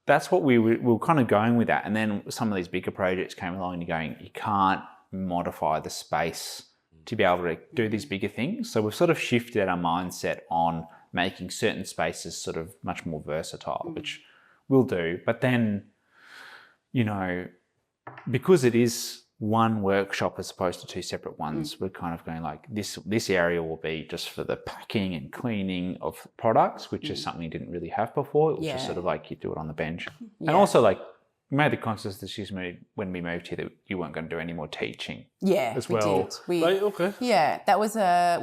that's what we were kind of going with that. And then some of these bigger projects came along and you're going, you can't modify the space to be able to do these bigger things. So we've sort of shifted our mindset on making certain spaces sort of much more versatile, which we'll do. But then, because it is one workshop as opposed to two separate ones, we're kind of going like this area will be just for the packing and cleaning of products, which is something you didn't really have before. It was just sort of like you do it on the bench. And also, like, we made the conscious decision when we moved here that you weren't going to do any more teaching. Yeah, as we well. did. Right, okay. Yeah, that was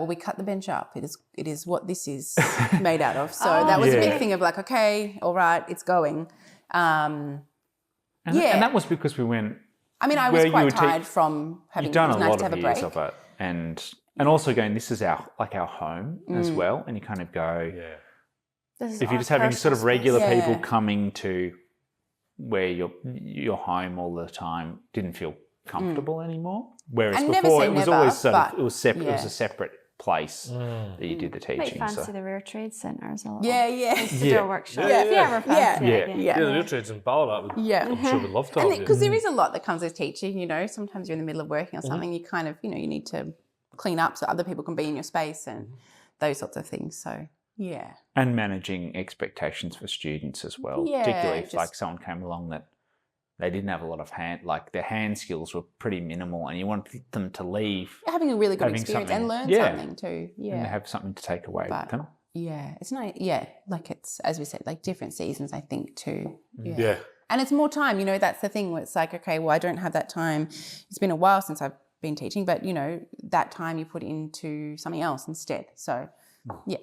we cut the bench up. It is what this is made out of. So that was a big thing of like, okay, all right, it's going. And that was because we went. I was quite tired from having. You've done it was a nice lot to have of a years break. of it, and also going, this is our home as well, and you kind of go, This is if you're our just having sort of personal regular space. people coming to where you're home all the time didn't feel comfortable anymore. Whereas And never before say it was never, always sort of but it was separate. It was yeah. a separate place that you did the Might teaching. fancy So the Rear Trade Centre as well. Yeah, yeah. To do a workshop. Yeah, If you ever fancy it again. Yeah, the real trades in Ballarat would, Yeah. I'm sure would love to have you. Because there is a lot that comes with teaching, sometimes you're in the middle of working or something, you kind of, you need to clean up so other people can be in your space and those sorts of things. So, yeah. and managing expectations for students as well, Yeah, particularly if just- like someone came along that they didn't have a lot of their hand skills were pretty minimal, and you wanted them to leave Having a really good Having experience and something- learn something too. and Yeah. have something to take away But- with them. Yeah. It's nice. Yeah. Like it's, as we said, like different seasons, I think, too. Yeah. And it's more time, you know, that's the thing where it's like, okay, well, I don't have that time. It's been a while since I've been teaching, but, you know, that time you put into something else instead. So, yeah.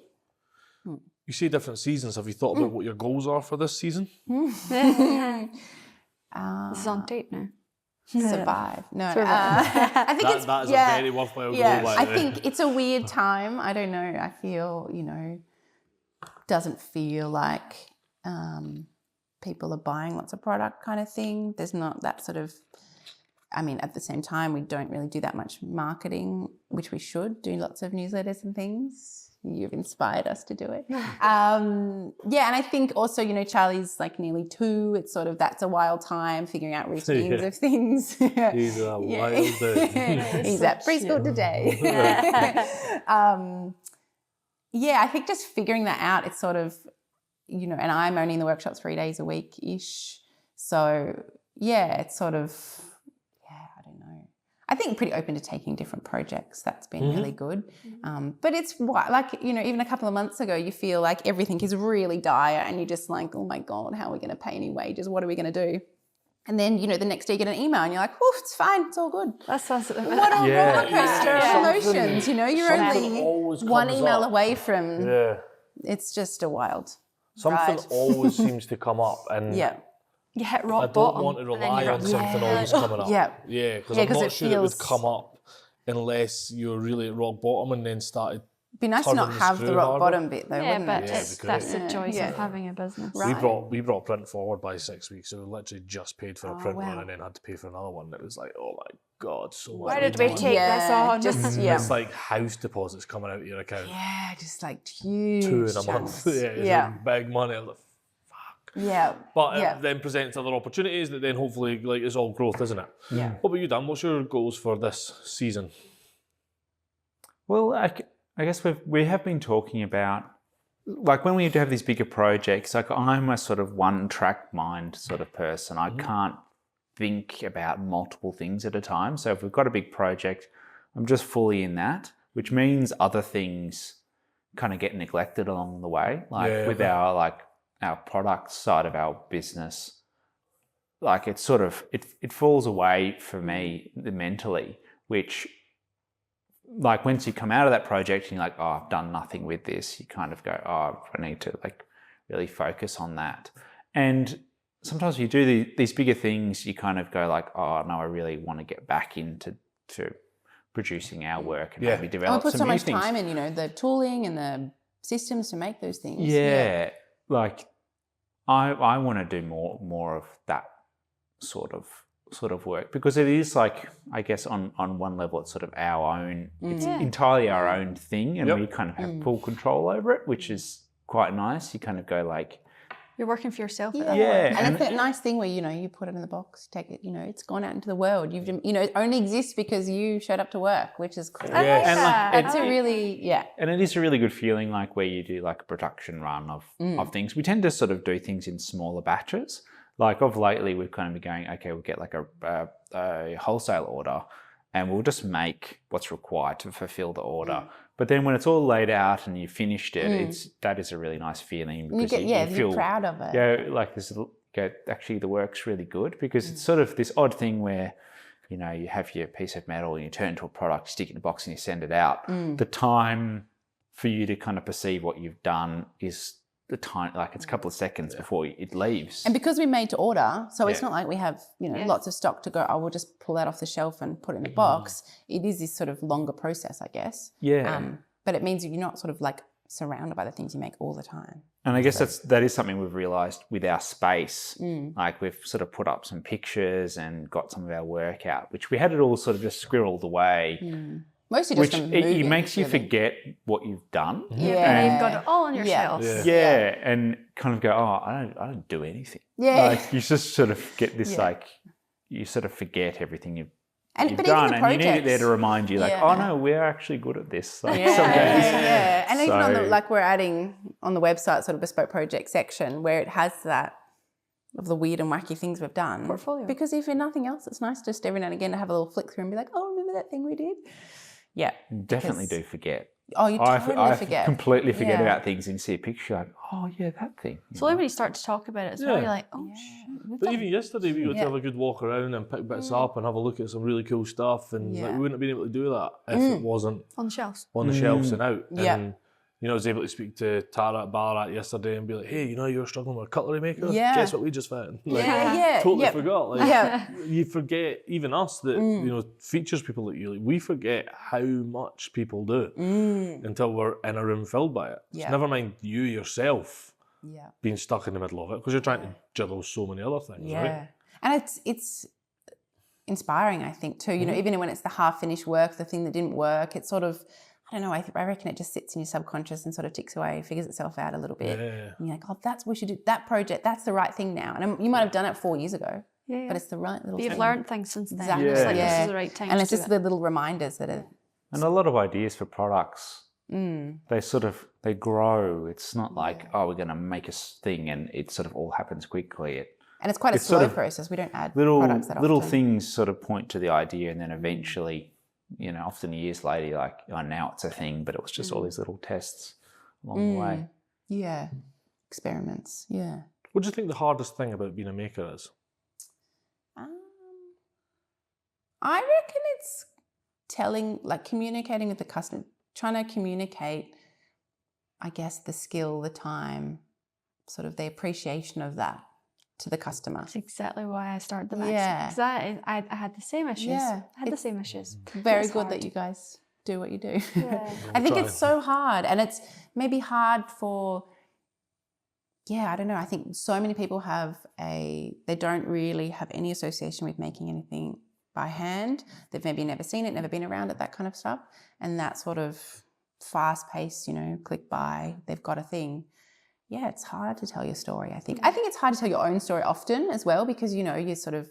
You say different seasons. Have you thought about what your goals are for this season? This is on tape now. Survive. No, Survive. I think That is a very worthwhile goal. By I the way. think it's a weird time. I don't know. I feel, you know, doesn't feel like people are buying lots of product kind of thing. There's not that sort of, I mean, at the same time, we don't really do that much marketing, which we should do lots of newsletters and things. You've inspired us to do it. And I think also, you know, Charlie's like nearly 2. It's sort of, that's a wild time figuring out routines of things. He's a wild dude. He's at preschool today. I think just figuring that out, it's sort of, you know, and I'm only in the workshop 3 days a week-ish. So, yeah, it's sort of, I don't know. I think pretty open to taking different projects. That's been really good. But it's like, you know, even a couple of months ago, you feel like everything is really dire and you're just like, oh my God, how are we going to pay any wages? What are we going to do? And then, you know, the next day you get an email and you're like, oh, it's fine. It's all good. That's us at the minute. What a roller coaster Yeah. of emotions, you know, you're Something only always one comes email up. away from, Yeah. it's just a wild Something ride. always seems to come up, and Yeah. You hit I rock don't bottom. want to and then rely you on hit- something always coming up. Yeah. Yeah, because Yeah, I'm 'cause not it sure it would feels- come up unless you're really at rock bottom and then started. It'd be nice to not Turning the have the screw rock harder. bottom bit though, Yeah, wouldn't but it? Yeah, it's, it'd be that's great. the joys Yeah. of having a business. Right. We brought print forward by 6 weeks, so we literally just paid for a Oh, print wow. run and then had to pay for another one. It was like, oh my God, so much. Why did we money. take this on? Just, yeah. It's like house deposits coming out of your account. Yeah, just like huge 2 in a chunks. month. Yeah, it's like big money. I'm like, fuck. Yeah. But Yeah. it then presents other opportunities that then hopefully, like, it's all growth, isn't it? Yeah. What about you, Dan? What's your goals for this season? Well, I guess we have been talking about, like, when we have these bigger projects, like, I'm a sort of one-track mind sort of person. I can't think about multiple things at a time. So if we've got a big project, I'm just fully in that, which means other things kind of get neglected along the way. Like with our product side of our business, like it's sort of, it falls away for me mentally, which, like, once you come out of that project and you're like, oh, I've done nothing with this, you kind of go, oh, I need to like really focus on that. And sometimes when you do these bigger things, you kind of go like, oh no, I really want to get back into producing our work and maybe And we develop put some so new much things. time in, you know, the tooling and the systems to make those things. Yeah, like I want to do more of that sort of work, because it is, like, I guess on one level it's sort of our own, it's entirely our own thing, and we kind of have full control over it, which is quite nice. You kind of go like, You're working for yourself at that yeah, And it's a nice thing where, you know, you put it in the box, take it, you know, it's gone out into the world. You've, you know, it only exists because you showed up to work, which is cool. I like and, that. like, It's a really, and it is a really good feeling, like, where you do like a production run of things. We tend to sort of do things in smaller batches. Like, of lately, we've kind of been going, okay, we'll get like a wholesale order, and we'll just make what's required to fulfill the order. But then when it's all laid out and you finished it, that is a really nice feeling, because you get, you you're feel proud of it. Yeah, like this. Actually, the work's really good, because it's sort of this odd thing where, you know, you have your piece of metal and you turn it into a product, stick it in a box, and you send it out. The time for you to kind of perceive what you've done is the time, like, it's a couple of seconds before it leaves. And because we made to order, so it's not like we have, you know, lots of stock to go, oh, we'll just pull that off the shelf and put it in a box. It is this sort of longer process, I guess. Yeah. But it means you're not sort of like surrounded by the things you make all the time. And I guess that is something we've realised with our space. Like, we've sort of put up some pictures and got some of our work out, which we had it all sort of just squirreled away. Mostly just Which from it moving, makes you really. forget what you've done. And you've got it all on your shelf. Yeah, and kind of go, oh, I don't do anything. Yeah. Like, you just sort of get this, like, you sort of forget everything you've but even done, the and you need it projects. there to remind you, like, Yeah. oh no, we're actually good at this. Like, Yeah, some days. yeah. And even on the, So- like, we're adding on the website sort of bespoke project section where it has that of the weird and wacky things we've done. Portfolio. Because if nothing else, it's nice just every now and again to have a little flick through and be like, oh, remember that thing we did? Yeah. Definitely because- do forget. Oh, you totally I forget. completely forget Yeah. about things, and see a picture, like, oh yeah, that thing. So when you start to talk about it as well, Yeah. you're like, oh shit. But even yesterday, we got to have a good walk around and pick bits up and have a look at some really cool stuff. And like, we wouldn't have been able to do that if it wasn't On the shelves. on the shelves and out. Yeah. And, you know, I was able to speak to Tara at Ballarat yesterday and be like, hey, you know, you were struggling with a cutlery maker? Yeah. Guess what we just found? Like, Yeah. totally forgot. Like, Yeah. you forget, even us that, you know, features people like you, like, we forget how much people do until we're in a room filled by it. Yeah. So never mind you yourself Yeah. being stuck in the middle of it, because you're trying to juggle so many other things, Yeah. right? And it's inspiring, I think, too. You know, even when it's the half-finished work, the thing that didn't work, it's sort of, I don't know, I reckon it just sits in your subconscious and sort of ticks away, figures itself out a little bit. Yeah. And you're like, oh, we should do that project. That's the right thing now. And you might have done it 4 years ago, Yeah. but it's the right little But you've thing. learned things since then. Exactly. It's like, this Yeah. is the right time And to it's do just it. the little reminders that are... And a lot of ideas for products, they grow. It's not like, oh, we're going to make a thing and it sort of all happens quickly. And it's quite a It's slow sort of process. We don't add Little products that little often. things sort of point to the idea, and then eventually, you know, often years later, you're like, oh, now it's a thing, but it was just all these little tests along the way. Yeah. Experiments. Yeah. What do you think the hardest thing about being a maker is? I reckon it's communicating with the customer, trying to communicate, I guess, the skill, the time, sort of the appreciation of that to the customer. That's exactly why I started the Max. Yeah. Because I had the same issues. Yeah. I had the same issues. Very It's good hard. that you guys do what you do. Yeah. I think trying. it's so hard, and it's maybe hard for, I don't know. I think so many people they don't really have any association with making anything by hand. They've maybe never seen it, never been around it, that kind of stuff. And that sort of fast pace, you know, click buy, they've got a thing. Yeah, it's hard to tell your story, I think. I think it's hard to tell your own story often as well, because, you know, you sort of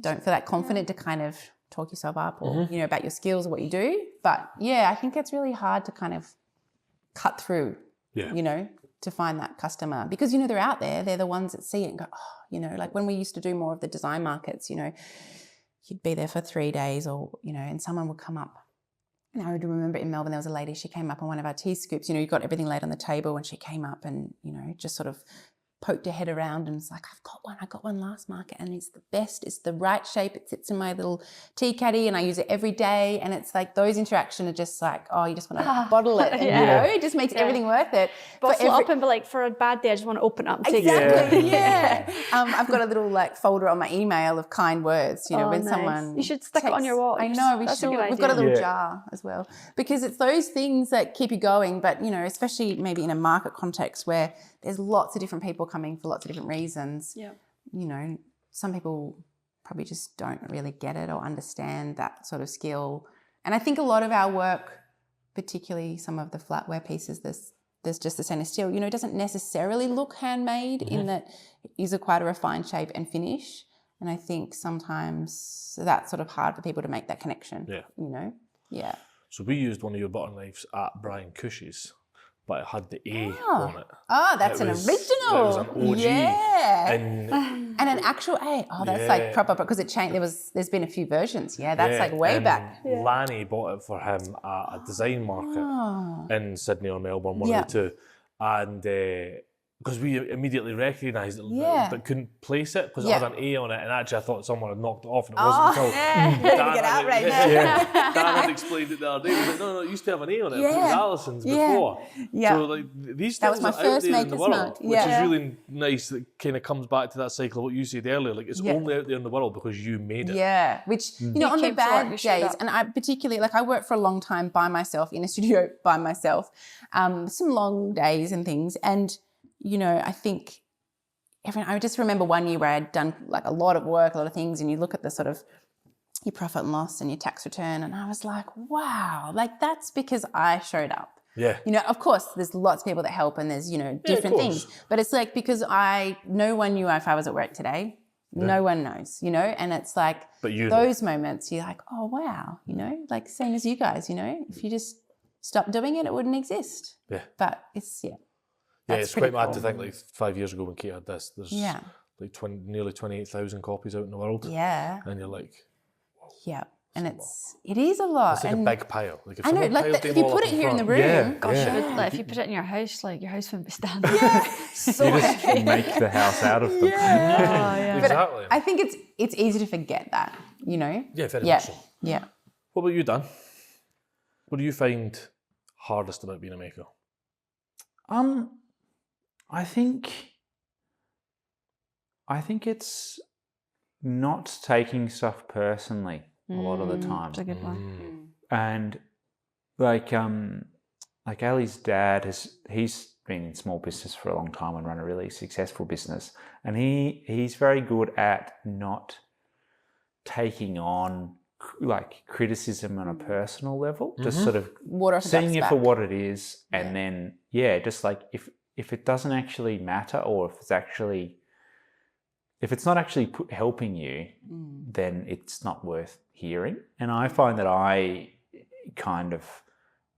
don't feel that confident to kind of talk yourself up or, you know, about your skills or what you do. But yeah, I think it's really hard to kind of cut through, you know, to find that customer, because, you know, they're out there, they're the ones that see it and go, oh, you know, like when we used to do more of the design markets, you know, you'd be there for 3 days or, you know, and someone would come up. And I would remember in Melbourne, there was a lady, she came up on one of our tea scoops, you know, you got everything laid on the table, and she came up and, you know, just sort of poked her head around and was like, I got one last market and it's the best, it's the right shape, it sits in my little tea caddy and I use it every day. And it's like those interactions are just like, oh, you just want to bottle it and, you know, it just makes everything worth it. Bottle it up and be like, for a bad day, I just want to open it up and take it. Exactly, I've got a little like folder on my email of kind words, you know, when nice. someone... You should stick it on your wall. I know, we That's should. a good We've got a idea. little jar as well, because it's those things that keep you going, but, you know, especially maybe in a market context where there's lots of different people coming for lots of different reasons. Yeah. You know, some people probably just don't really get it or understand that sort of skill. And I think a lot of our work, particularly some of the flatware pieces, there's just the stainless steel, you know, it doesn't necessarily look handmade in that it is quite a refined shape and finish. And I think sometimes that's sort of hard for people to make that connection. Yeah. You know? Yeah. So we used one of your butter knives at Brian Cush's, but it had the A on it. Oh, that's It an was- original. It was an OG. Yeah. And And an actual A. Oh, that's like proper, because it changed. There's been a few versions. Yeah, that's like way and back. Lanny bought it for him at a design market Oh. in Sydney or Melbourne, one of the two. And because we immediately recognised it, but couldn't place it because it had an A on it. And actually, I thought someone had knocked it off, and it wasn't until Dan Get out had- right now. Dan had explained it the other day. He was like, no, it used to have an A on it. It was Yeah. Alison's Yeah. before. Yeah. So like these That things was my are out first there in the Maker's world, Mark. which Yeah. is really nice. That kind of comes back to that cycle of what you said earlier. Like it's only out there in the world because you made it. Yeah, which, you know, on the came forward, bad you showed days, up. and I particularly, like, I worked for a long time by myself in a studio by myself, some long days and things. And, you know, I think, I just remember one year where I'd done like a lot of work, a lot of things, and you look at the sort of your profit and loss and your tax return, and I was like, wow, like that's because I showed up. Yeah. You know, of course, there's lots of people that help and there's, you know, different things. But it's like, because no one knew if I was at work today. No one knows, you know, and it's like But you know. those moments, you're like, oh, wow, you know, like same as you guys, you know, if you just stopped doing it, it wouldn't exist. Yeah. But it's, Yeah, that's it's quite pretty mad cool. to think like 5 years ago when Kate had this, there's Yeah. like nearly 28,000 copies out in the world. Yeah. And you're like, Yeah. And it is a lot. It's like and a big pile. Like if I know, someone like piled them if you all put up it here in the front- room, Yeah. Gosh, Yeah. it would, like, if you put it in your house, like your house wouldn't be standing. so You just make the house out of them. Oh, yeah. But Exactly. I think it's easy to forget that, you know? Yeah, very Yeah. much so. Yeah. What about you, Dan? What do you find hardest about being a maker? I think it's not taking stuff personally a lot of the time. It's a good one. And like Ali's dad he's been in small business for a long time and run a really successful business, and he's very good at not taking on like criticism on a personal level, just sort of Water off a seeing duck's it for back. what it is, and then just like if it doesn't actually matter, or if it's not actually helping you, then it's not worth hearing. And I find that I kind of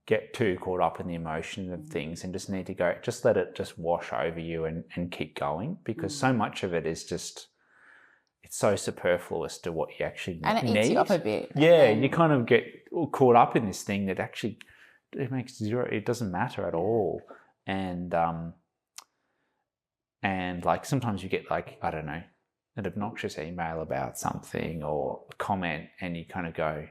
get too caught up in the emotion of things and just need to go, just let it just wash over you and keep going, because so much of it is just, it's so superfluous to what you actually And it need. eats you up a bit. Yeah, you kind of get all caught up in this thing that actually it makes it doesn't matter at all. And like sometimes you get like, I don't know, an obnoxious email about something or a comment, and you kind of go,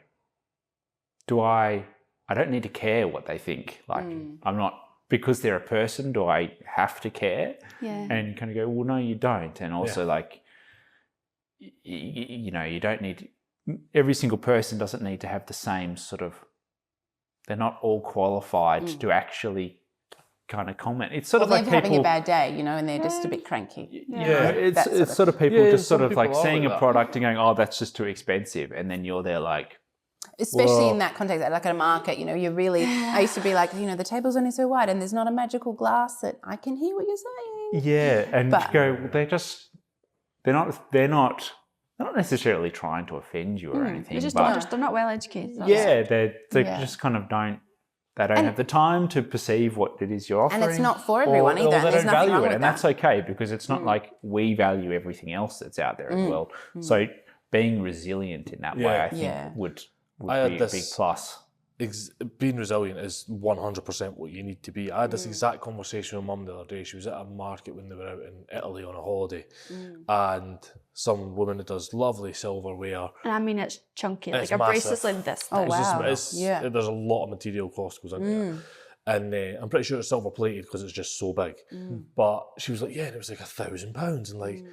I don't need to care what they think. Like I'm not, because they're a person, do I have to care? Yeah. And you kind of go, well, no, you don't. And also like, you know, you don't need, every single person doesn't need to have the same sort of, they're not all qualified to actually kind of comment. It's sort of They're like people having a bad day, you know, and they're just a bit cranky. Yeah, That it's sort of people Yeah, just sort some of like people are seeing like a that. product and going, oh, that's just too expensive. And then you're there like, Especially Well- in that context, like at a market, you know, you're really, I used to be like, you know, the table's only so wide and there's not a magical glass that I can hear what you're saying. yeah. And But- you go, well, they're not necessarily trying to offend you or anything. They're just but they're not well educated. that's yeah, it. they Yeah. just kind of they don't have the time to perceive what it is you're offering. And it's not for everyone either, Or and they there's don't nothing value wrong it. with And that. that's okay, because it's not like we value everything else that's out there as well. So being resilient in that way, Yeah. I think Yeah. would I had be a big this- plus. Being resilient is 100% what you need to be. I had this exact conversation with Mum the other day. She was at a market when they were out in Italy on a holiday, and some woman that does lovely silverware. And I mean, it's chunky. It's Like a bracelet's massive. like this. Oh, thick. wow. It's there's a lot of material cost goes into it, and I'm pretty sure it's silver plated because it's just so big. But she was like, yeah, and it was like £1,000, and like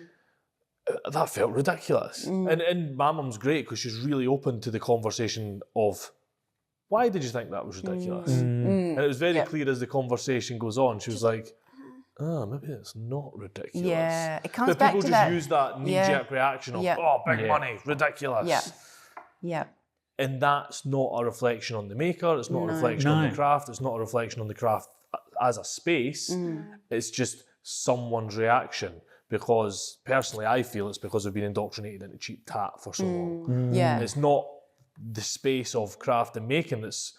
that felt ridiculous. And my mum's great because she's really open to the conversation of, why did you think that was ridiculous? And it was very clear as the conversation goes on. She was like, oh, maybe it's not ridiculous. Yeah, it comes But back people to just that. use that knee-jerk reaction of, Yeah. oh, big Yeah. money, ridiculous. Yeah. Yeah. And that's not a reflection on the maker. It's not a reflection on No. the craft. It's not a reflection on the craft as a space. It's just someone's reaction. Because personally, I feel it's because we've been indoctrinated into cheap tat for so long. Yeah. It's not the space of craft and making that's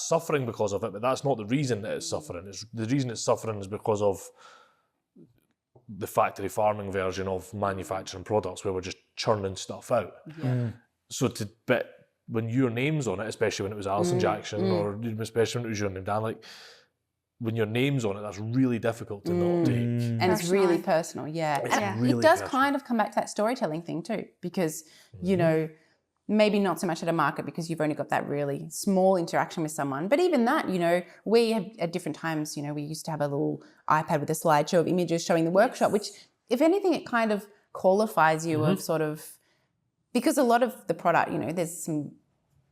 suffering because of it, but that's not the reason that it's suffering. The reason it's suffering is because of the factory farming version of manufacturing products where we're just churning stuff out. So but when your name's on it, especially when it was Alison Jackson, or especially when it was your name, Dan, like when your name's on it, that's really difficult to not take. And it's really personal, yeah. It's And really it does personal. kind of come back to that storytelling thing too, because, you know, maybe not so much at a market because you've only got that really small interaction with someone. But even that, you know, we have at different times, you know, we used to have a little iPad with a slideshow of images showing the workshop, which if anything, it kind of qualifies you of sort of, because a lot of the product, you know, there's some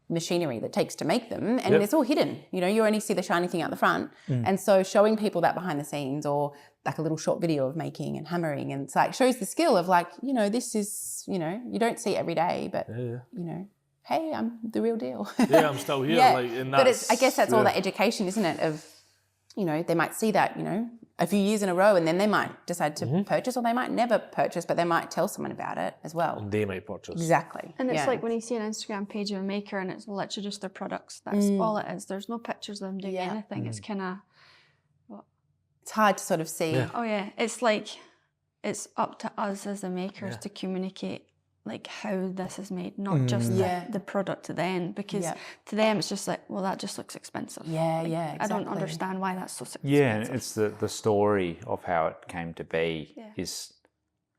machinery that takes to make them and it's all hidden. You know, you only see the shiny thing out the front. And so showing people that behind the scenes, or like a little short video of making and hammering, and it's like shows the skill of like, you know, this is, you know, you don't see it every day, but you know, hey, I'm the real deal. Yeah, I'm still here. Yeah. Like, and But it's, I guess that's all yeah. that education, isn't it? Of, you know, they might see that, you know, a few years in a row, and then they might decide to purchase, or they might never purchase, but they might tell someone about it as well. They might purchase. Exactly. And it's yeah. like when you see an Instagram page of a maker and it's literally just their products. That's all it is. There's no pictures of them doing anything. It's kind of, it's hard to sort of see. Yeah. oh yeah, it's like it's up to us as the makers to communicate like how this is made, not just the product at the end, because to them it's just like, well, that just looks expensive. Exactly. I don't understand why that's so expensive. Yeah, and it's the story of how it came to be is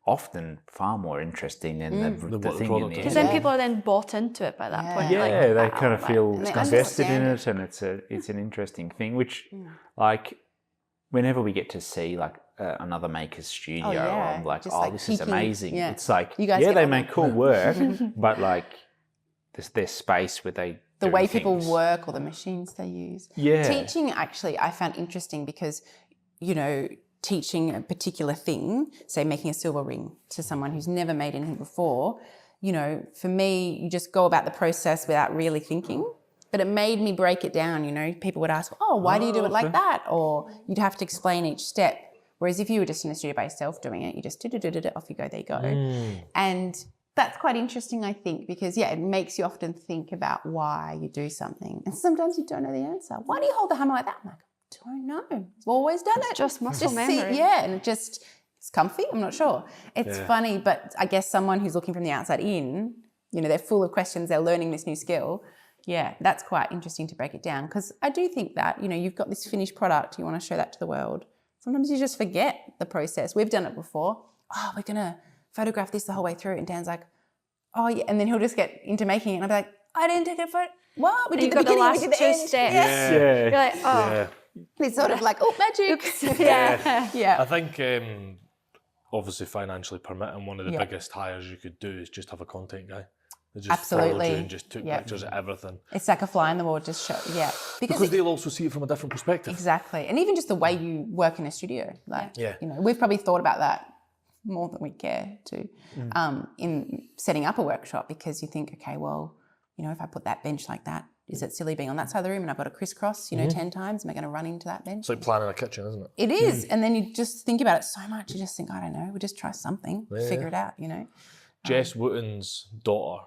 often far more interesting than the thing in the end. Because then people are then bought into it by that point. Yeah, like, they kind of feel invested in understand it, and it's an interesting thing. Which, like, whenever we get to see like another maker's studio, I'm like, just, oh, like, this is peeking, amazing. yeah. It's like, You guys yeah, get they all make that. cool work, but like, there's space where they The do way things. people work or the machines they use. Yeah. Teaching, actually, I found interesting because, you know, teaching a particular thing, say making a silver ring to someone who's never made anything before, you know, for me, you just go about the process without really thinking. But it made me break it down, you know. People would ask, oh, why do you do it like that? Or you'd have to explain each step. Whereas if you were just in a studio by yourself doing it, you just off you go, there you go. And that's quite interesting, I think, because, it makes you often think about why you do something. And sometimes you don't know the answer. Why do you hold the hammer like that? I'm like, I don't know. I've always done it. Just muscle memory. And it's comfy. I'm not sure. It's funny, but I guess someone who's looking from the outside in, you know, they're full of questions. They're learning this new skill. Yeah, that's quite interesting to break it down, because I do think that, you know, you've got this finished product. You want to show that to the world. Sometimes you just forget the process. We've done it before. Oh, we're going to photograph this the whole way through. And Dan's like, oh, yeah. And then he'll just get into making it. And I'll be like, I didn't take a photo. What? We did the beginning, we did the end. steps. Yeah. You're like, oh. It's sort of like, oh, magic. I think obviously financially permitting, one of the biggest hires you could do is just have a content guy. They just followed you and just took pictures of everything. It's like a fly in the wall, just show, Because they'll also see it from a different perspective. Exactly. And even just the way you work in a studio. Like, you know, we've probably thought about that more than we care to in setting up a workshop, because you think, okay, well, you know, if I put that bench like that, is it silly being on that side of the room and I've got to crisscross, you know, 10 times? Am I going to run into that bench? It's like planning a kitchen, isn't it? It is. And then you just think about it so much. You just think, I don't know, we'll just try something, figure it out, you know. Jess Wooten's daughter,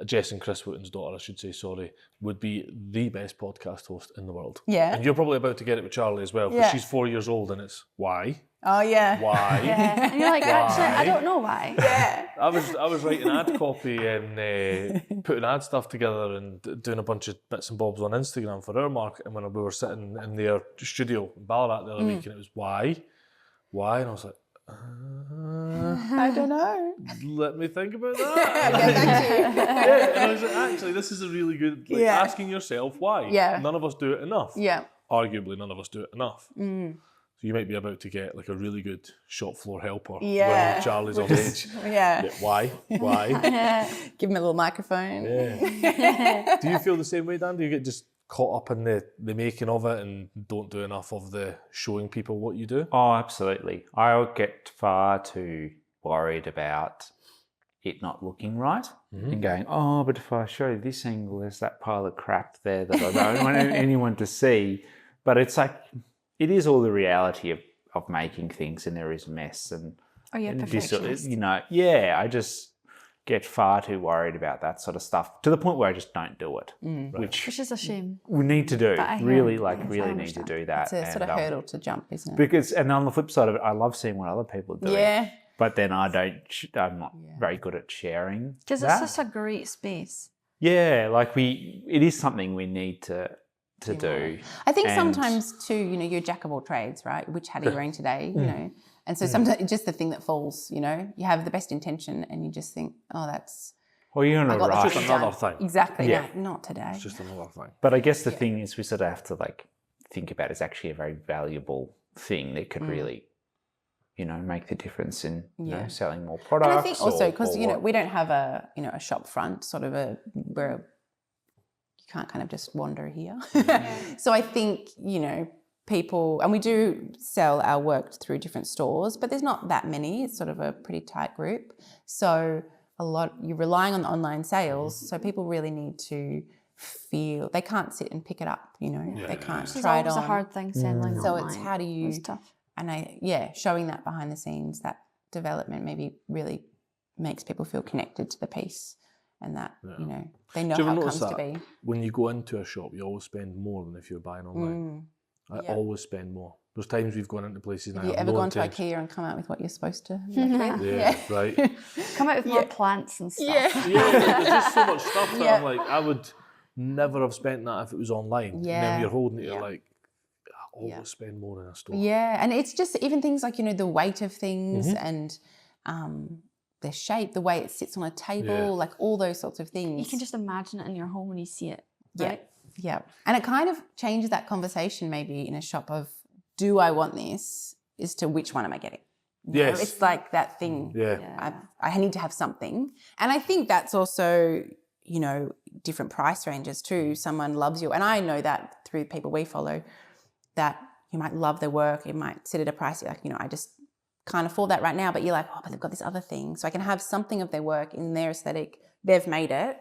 Jess and Chris Wooten's daughter, I should say, sorry, would be the best podcast host in the world. Yeah. And you're probably about to get it with Charlie as well, because she's 4 years old, and it's why? Oh, yeah. Why? Yeah. And you're like, actually, I don't know why. Yeah. I was writing ad copy and putting ad stuff together and doing a bunch of bits and bobs on Instagram for our marketing when we were sitting in their studio in Ballarat the other week, and it was why? And I was like, I don't know. let me think about that. And I was like, actually, this is a really good, asking yourself why. Yeah. None of us do it enough. Yeah. Arguably, none of us do it enough. So you might be about to get like a really good shop floor helper when Charlie's on stage. Why? Give him a little microphone. Yeah. Do you feel the same way, Dan? Do you get just caught up in the making of it and don't do enough of the showing people what you do? Oh, absolutely. I get far too worried about it not looking right and going, oh, but if I show this angle, there's that pile of crap there that I don't want anyone to see. But it's like, it is all the reality of making things, and there is mess. And Are you a perfectionist? You know, I just get far too worried about that sort of stuff to the point where I just don't do it, which is a shame. we need to do. But Really I need to do that. It's a sort of hurdle to jump, isn't it? Because, and on the flip side of it, I love seeing what other people are doing. Yeah. But then I'm not very good at sharing. Because it's just a great space. Yeah, like it is something we need to do. I think sometimes too, you know, you're a jack of all trades, right? Which hat are you wearing today, you know? And so sometimes it's just the thing that falls, you know, you have the best intention and you just think, oh, that's... Well, you're in a rush. It's just another thing. Exactly. Yeah. No, not today. It's just another thing. But I guess the thing is we sort of have to like think about it's actually a very valuable thing that could really, you know, make the difference in you know, selling more products. And I think also because, you know, we don't have a shop front sort of where you can't kind of just wander here. So I think, you know, people, and we do sell our work through different stores, but there's not that many. It's sort of a pretty tight group. So you're relying on the online sales. So people really need to feel, they can't sit and pick it up, you know, they can't try it on. It's a hard thing selling online. So it's how do you, it's tough. And showing that behind the scenes, that development maybe really makes people feel connected to the piece and that, you know, they know how it comes to be. When you go into a shop, you always spend more than if you're buying online. I always spend more. There's times we've gone into places and Have I you have ever no gone to intention. IKEA and come out with what you're supposed to make with? Yeah, right. Come out with more plants and stuff. Yeah, there's just so much stuff that Yeah. I'm like, I would never have spent that if it was online. And then when you're holding it, you're like, I always spend more in a store. Yeah, and it's just even things like, the weight of things Mm-hmm. and the shape, the way it sits on a table, like all those sorts of things. You can just imagine it in your home when you see it. Yeah, Right? yeah. And it kind of changes that conversation maybe in a shop of, do I want this, as to which one am I getting? Yes. It's like that thing. Yeah. I need to have something. And I think that's also, different price ranges too. Someone loves you. And I know that through people we follow, that you might love their work. It might sit at a price, you're like, I just can't afford that right now. But you're like, oh, but they've got this other thing. So I can have something of their work in their aesthetic. They've made it,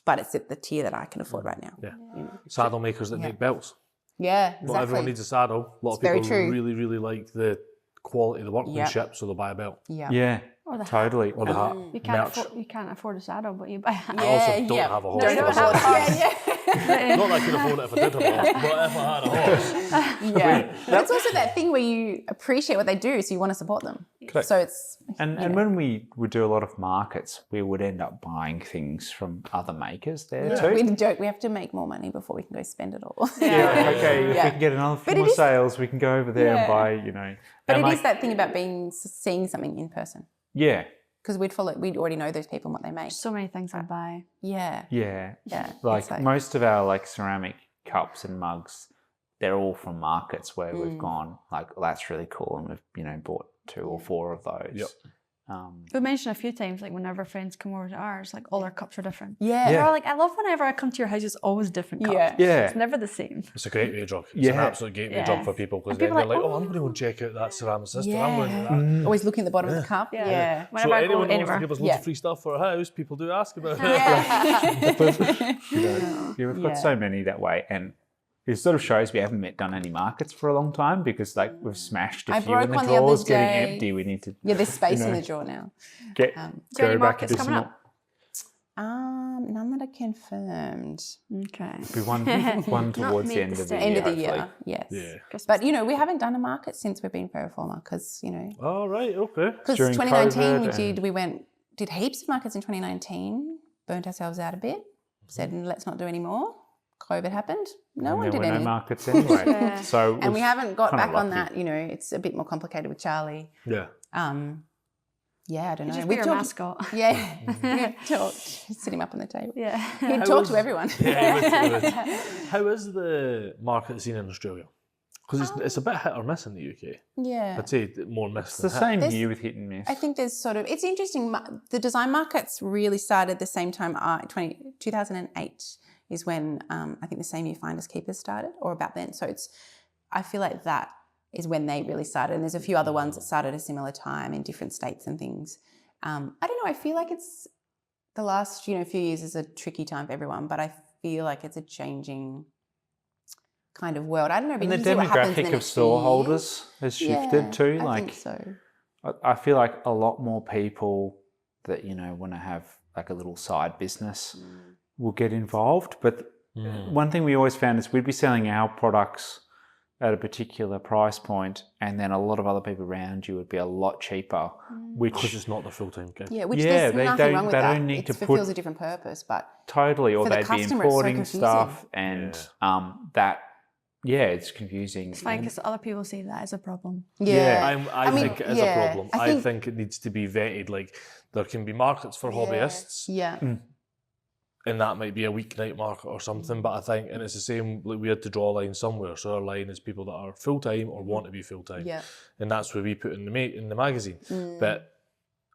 but it's at the tier that I can afford right now. Yeah. Saddle makers that make belts. Yeah, exactly. Not everyone needs a saddle. A lot of very people true. really, really like the quality of the workmanship, so they'll buy a belt. Yeah. Yeah, Or the totally. Or the hat. You can't afford a saddle, but you buy a hat. I also don't have a horse. No, you don't myself. have Not that I could afford it if I did have a horse, but if I had a horse. Yeah. But it's also that thing where you appreciate what they do, so you want to support them. Correct. So it's... And when we would do a lot of markets, we would end up buying things from other makers there too. We joke, we have to make more money before we can go spend it all. Yeah, okay, if we can get another few more sales, we can go over there and buy, But and it is that thing about seeing something in person. Yeah, Because we'd already know those people and what they make. So many things I buy. Yeah. yeah. Yeah. Like It's most of our ceramic cups and mugs, they're all from markets where we've gone, that's really cool, and we've, bought 2 or 4 of those. Yep. We mentioned a few times, whenever friends come over to ours, all our cups are different. Yeah. They're all like, I love whenever I come to your house, it's always different cups. Yeah. Yeah. It's never the same. It's a gateway drug. It's an absolute gateway drug for people, because then people they're are like, like, I'm going to go and check out that ceramicist. Yeah. I'm going to that. Always looking at the bottom of the cup. Yeah. So Whenever I go anyone who wants to anywhere. give us loads of free stuff for our house, people do ask about it. We've got so many that way, and it sort of shows we haven't done any markets for a long time, because we've smashed a I few, and broke the one the other drawers getting day. empty. We need to There's space in the drawer now. So any go back markets and do coming some up? None that are confirmed. Okay. be one towards the me end at of the the End year. of the year, hopefully. yes. Yeah. But, we haven't done a market since we've been Ferro Forma because, Oh, right, okay. because During 2019 COVID we did heaps of markets in 2019, burnt ourselves out a bit, said let's not do any more. COVID happened. No And one there did were any. no markets anyway. Yeah. So And we haven't got kinda back on lucky. that. It's a bit more complicated with Charlie. Yeah. Yeah, I don't know. Just be your mascot. Yeah, we talked. Sit him up on the table. Yeah. He'd talk to everyone. How is the market scene in Australia? Because it's a bit hit or miss in the UK. Yeah. I'd say more miss It's than the hit. same There's- here with hit and miss. I think there's it's interesting. The design markets really started the same time. 2008 is when I think the same year Finders Keepers started, or about then. So I feel like that is when they really started. And there's a few other ones that started at a similar time in different states and things. I don't know. I feel like it's the last few years is a tricky time for everyone, but I feel like it's a changing kind of world. I don't know. And the we'll see what happens in demographic the of next few store years. holders has shifted too. I Like think so. I feel like a lot more people that want to have like a little side business will get involved. But one thing we always found is we'd be selling our products at a particular price point, and then a lot of other people around you would be a lot cheaper. Because Which it's not the full-time gig. Yeah, which Yeah, there's they nothing wrong with don't that. need to It put- fulfills a different purpose, but totally, or For the they'd be customer, it's so importing confusing. stuff, and it's confusing. It's fine because other people see that as a problem. yeah. I mean, think it is yeah, a problem. I I think- think it needs to be vetted. Like, there can be markets for hobbyists, Yeah. and that might be a weeknight market or something. But I think, and it's the same, like, we had to draw a line somewhere. So our line is people that are full-time or want to be full-time. Yeah. And that's where we put in the magazine. But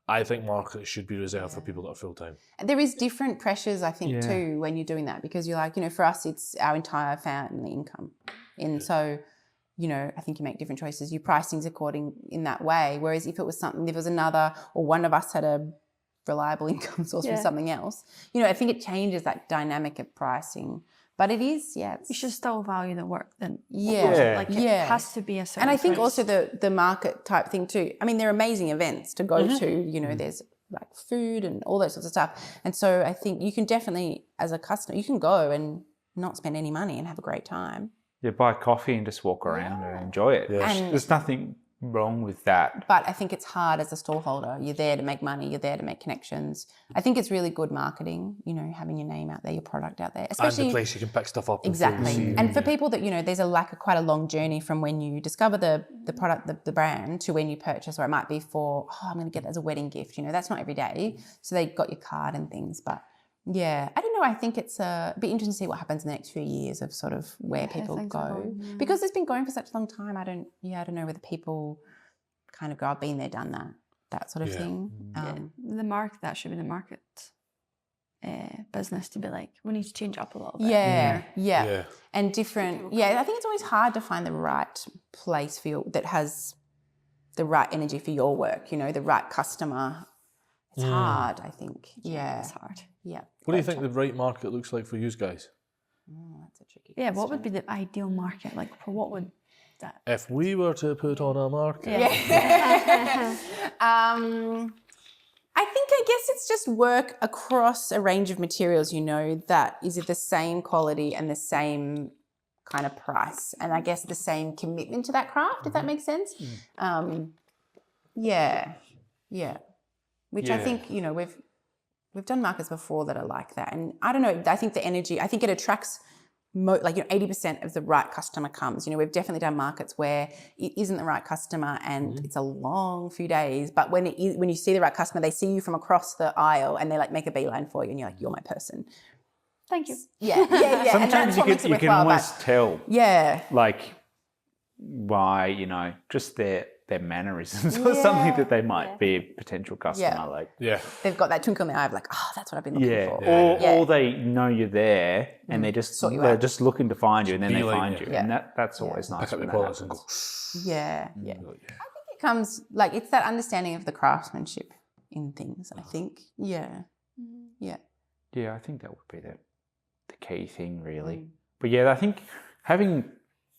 I think markets should be reserved for people that are full-time. There is different pressures, I think, Yeah. too, when you're doing that, because you're like, for us, it's our entire family income. And so, I think you make different choices. You price things according in that way. Whereas if it was another, or one of us had a reliable income source from something else, I think it changes that dynamic of pricing. But it is, You should still value the work then. Yeah. Like it has to be a certain And I think price. also the market type thing too. I mean, they're amazing events to go to, there's like food and all those sorts of stuff. And so I think you can definitely, as a customer, you can go and not spend any money and have a great time. You buy coffee and just walk around and enjoy it. Yeah. And- There's nothing wrong with that. But I think it's hard as a stallholder. You're there to make money. You're there to make connections. I think it's really good marketing, you know, having your name out there, your product out there. Especially, and the place you can pick stuff up. exactly. And for people that, you know, there's quite a long journey from when you discover the product, the brand, to when you purchase, or it might be for, I'm going to get it as a wedding gift. You know, that's not every day. So they got your card and things. But yeah, I don't know. I think it's be interesting to see what happens in the next few years of sort of where people things are go. going, Because it's been going for such a long time. I don't know whether people kind of go, I've been there, done that sort of thing. The market, that should be the market business to be like, we need to change up a little bit. Yeah. And different. Yeah, I think it's always hard to find the right place for that has the right energy for your work, you know, the right customer. It's hard, I think. Yeah. It's hard. Yeah. What do you think the right market looks like for you guys? That's a tricky Yeah, what would be the ideal market? Like, for what would that? If we were to put on a market, I guess it's just work across a range of materials, you know, that is the same quality and the same kind of price, and I guess the same commitment to that craft, if that makes sense. Which I think, you know, we've done markets before that are like that, and I don't know, I think the energy, I think it attracts 80% of the right customer comes. You know, we've definitely done markets where it isn't the right customer and it's a long few days, but when you see the right customer, they see you from across the aisle and they like make a beeline for you and you're like, you're my person. Thank you. Yeah. Sometimes you can almost tell. Yeah. Like why, you know, just their mannerisms or something that they might be a potential customer. Yeah. Like, they've got that twinkle in the eye of like, oh, that's what I've been looking for. Or they know you're there and they're just looking to find you, and then they find you, and that's always nice. Pick up when the that products and go. Yeah. I think it comes like it's that understanding of the craftsmanship in things. I think. Yeah. Yeah, I think that would be the key thing, really. But yeah, I think having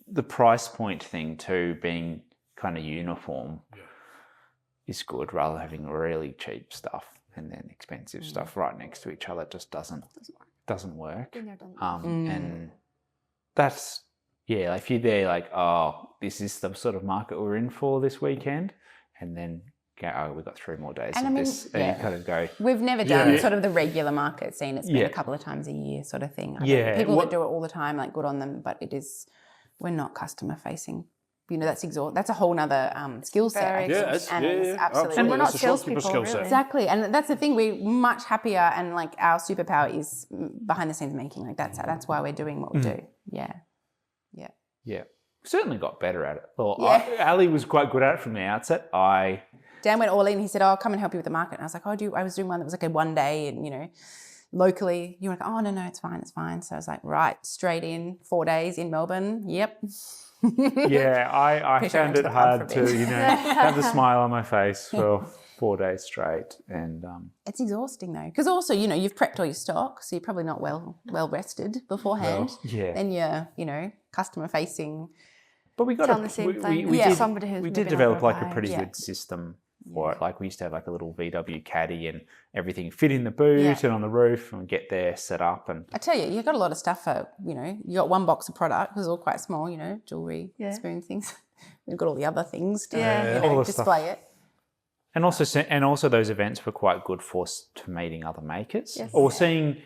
the price point thing too being kind of uniform is good, rather than having really cheap stuff and then expensive stuff right next to each other. It just doesn't work. And that's if you're there like, oh, this is the sort of market we're in for this weekend, and then go, oh, we've got 3 more days of this, and you kind of go, we've never done sort of the regular market scene. It's been a couple of times a year sort of thing. People that do it all the time, like, good on them, but we're not customer facing. You know, that's a whole nother skill set. Absolutely. And we're not It's a shopkeeper salespeople, skill really. set. Exactly, and that's the thing. We're much happier, and like our superpower is behind the scenes making. Like that's why we're doing what we do. Yeah. Certainly got better at it. Well, Ali was quite good at it from the outset. Dan went all in. He said, "Oh, I'll come and help you with the market." And I was like, "Oh, I was doing one that was like a one day, and you know, locally." You were like, "Oh, no, it's fine." So I was like, "Right, straight in, 4 days in Melbourne." Yep. I found it hard to, you know, have the smile on my face for 4 days straight, and it's exhausting though, because also, you know, you've prepped all your stock, so you're probably not well rested beforehand. Then you're, you know, customer facing. But we got on the same thing. We did develop like a pretty good system for it. Like we used to have like a little VW caddy and everything fit in the boot and on the roof, and get there set up. And I tell you, you've got a lot of stuff for, you know, you got one box of product, it was all quite small, you know, jewellery, spoon things. We've got all the other things to display it. And also those events were quite good for us to meeting other makers or seeing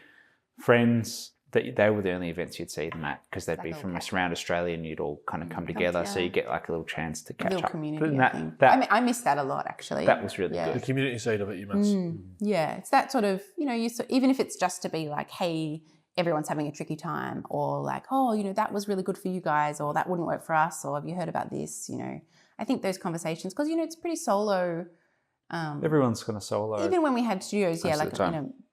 friends that they were the only events you'd see them at, because they'd be from around Australia and you'd all kind of come together. So you get like a little chance to catch up. Community, I miss that a lot, actually. That was really good. The community side of it you miss. Yeah, it's that sort of, you know, even if it's just to be like, hey, everyone's having a tricky time, or like, oh, you know, that was really good for you guys, or that wouldn't work for us, or have you heard about this? You know, I think those conversations, because, you know, it's pretty solo. Everyone's going to solo. Even when we had studios, like